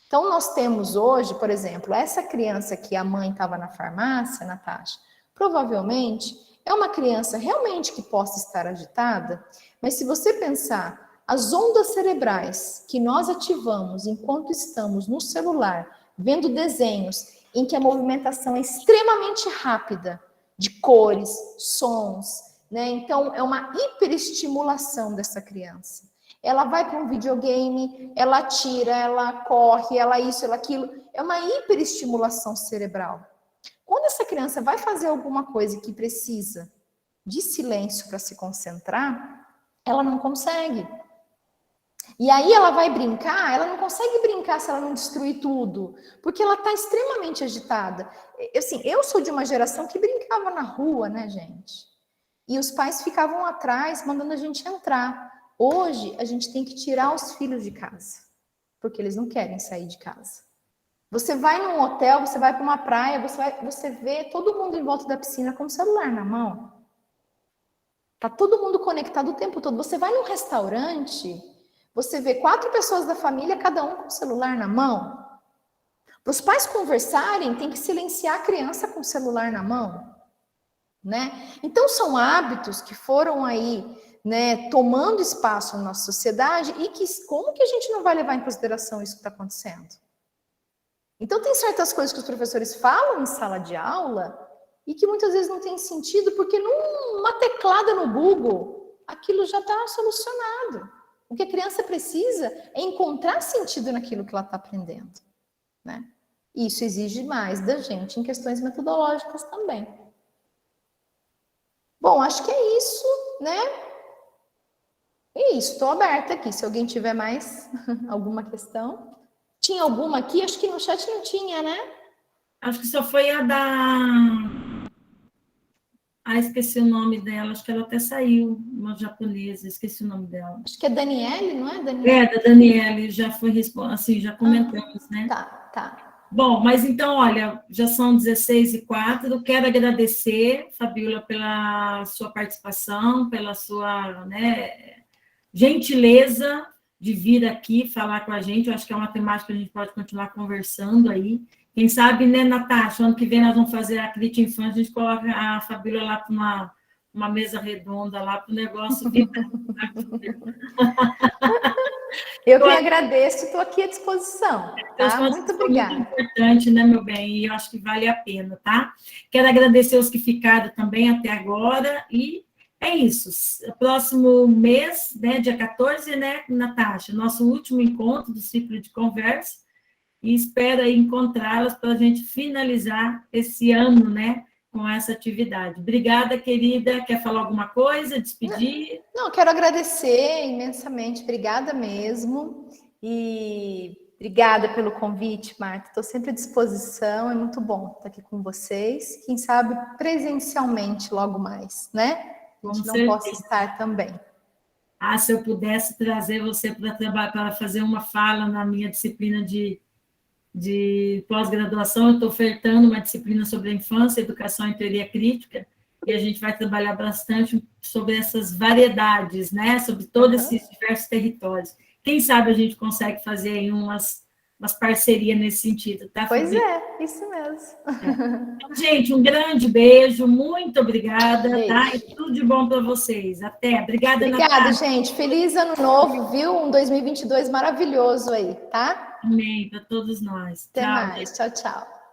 Então, nós temos hoje, por exemplo, essa criança que a mãe estava na farmácia, Natasha, provavelmente é uma criança realmente que possa estar agitada, mas se você pensar, as ondas cerebrais que nós ativamos enquanto estamos no celular, vendo desenhos em que a movimentação é extremamente rápida, de cores, sons, né? Então, é uma hiperestimulação dessa criança. Ela vai para um videogame, ela atira, ela corre, ela isso, ela aquilo. É uma hiperestimulação cerebral. Quando essa criança vai fazer alguma coisa que precisa de silêncio para se concentrar, ela não consegue. E aí ela vai brincar, ela não consegue brincar se ela não destruir tudo, porque ela está extremamente agitada. Assim, eu sou de uma geração que brincava na rua, né, gente? E os pais ficavam atrás, mandando a gente entrar. Hoje, a gente tem que tirar os filhos de casa, porque eles não querem sair de casa. Você vai num hotel, você vai para uma praia, você vê todo mundo em volta da piscina com o celular na mão. Tá todo mundo conectado o tempo todo. Você vai num restaurante, você vê 4 pessoas da família, cada um com o celular na mão. Para os pais conversarem, tem que silenciar a criança com o celular na mão, né? Então, são hábitos que foram aí, né, tomando espaço na nossa sociedade e que, como que a gente não vai levar em consideração isso que está acontecendo? Então, tem certas coisas que os professores falam em sala de aula e que muitas vezes não tem sentido, porque numa teclada no Google, aquilo já está solucionado. O que a criança precisa é encontrar sentido naquilo que ela está aprendendo, né? E isso exige mais da gente em questões metodológicas também. Bom, acho que é isso, né? É isso, estou aberta aqui. Se alguém tiver mais alguma questão. Tinha alguma aqui? Acho que no chat não tinha, né? Acho que só foi a da... Ah, esqueci o nome dela. Acho que ela até saiu, uma japonesa. Esqueci o nome dela. Acho que é Daniele, não é? Daniele? É, da Daniele. Já foi assim, já comentamos, né? Tá. Bom, mas então, olha, já são 16h04. Quero agradecer, Fabíola, pela sua participação, pela sua, né, gentileza de vir aqui falar com a gente. Eu acho que é uma temática que a gente pode continuar conversando aí. Quem sabe, né, Natasha, ano que vem nós vamos fazer a Crítica Infância, a gente coloca a Fabíola lá para uma mesa redonda, lá para o negócio. Eu que agradeço, estou aqui à disposição. Tá? Muito obrigada. Muito importante, né, meu bem? E eu acho que vale a pena, tá? Quero agradecer os que ficaram também até agora. E é isso. Próximo mês, né, dia 14, né, Natasha? Nosso último encontro do ciclo de conversa. E espero encontrá-las para a gente finalizar esse ano, né, com essa atividade. Obrigada, querida. Quer falar alguma coisa? Despedir? Não, quero agradecer imensamente. Obrigada mesmo. E obrigada pelo convite, Marta. Estou sempre à disposição. É muito bom estar aqui com vocês. Quem sabe presencialmente logo mais, né? A gente não possa estar também. Ah, se eu pudesse trazer você para trabalhar, para fazer uma fala na minha disciplina de pós-graduação, eu estou ofertando uma disciplina sobre a infância, educação e teoria crítica, e a gente vai trabalhar bastante sobre essas variedades, né, sobre todos esses diversos territórios. Quem sabe a gente consegue fazer aí umas umas parcerias nesse sentido, tá, Pois Fabi? isso mesmo. Então, gente, um grande beijo, muito obrigada, Beijo. tá? E tudo de bom para vocês. Até. Obrigada, Obrigada, Natália. gente. Feliz ano novo, viu? Um 2022 maravilhoso aí, tá? Amém para todos nós. Até Tchau. mais. Tchau, tchau.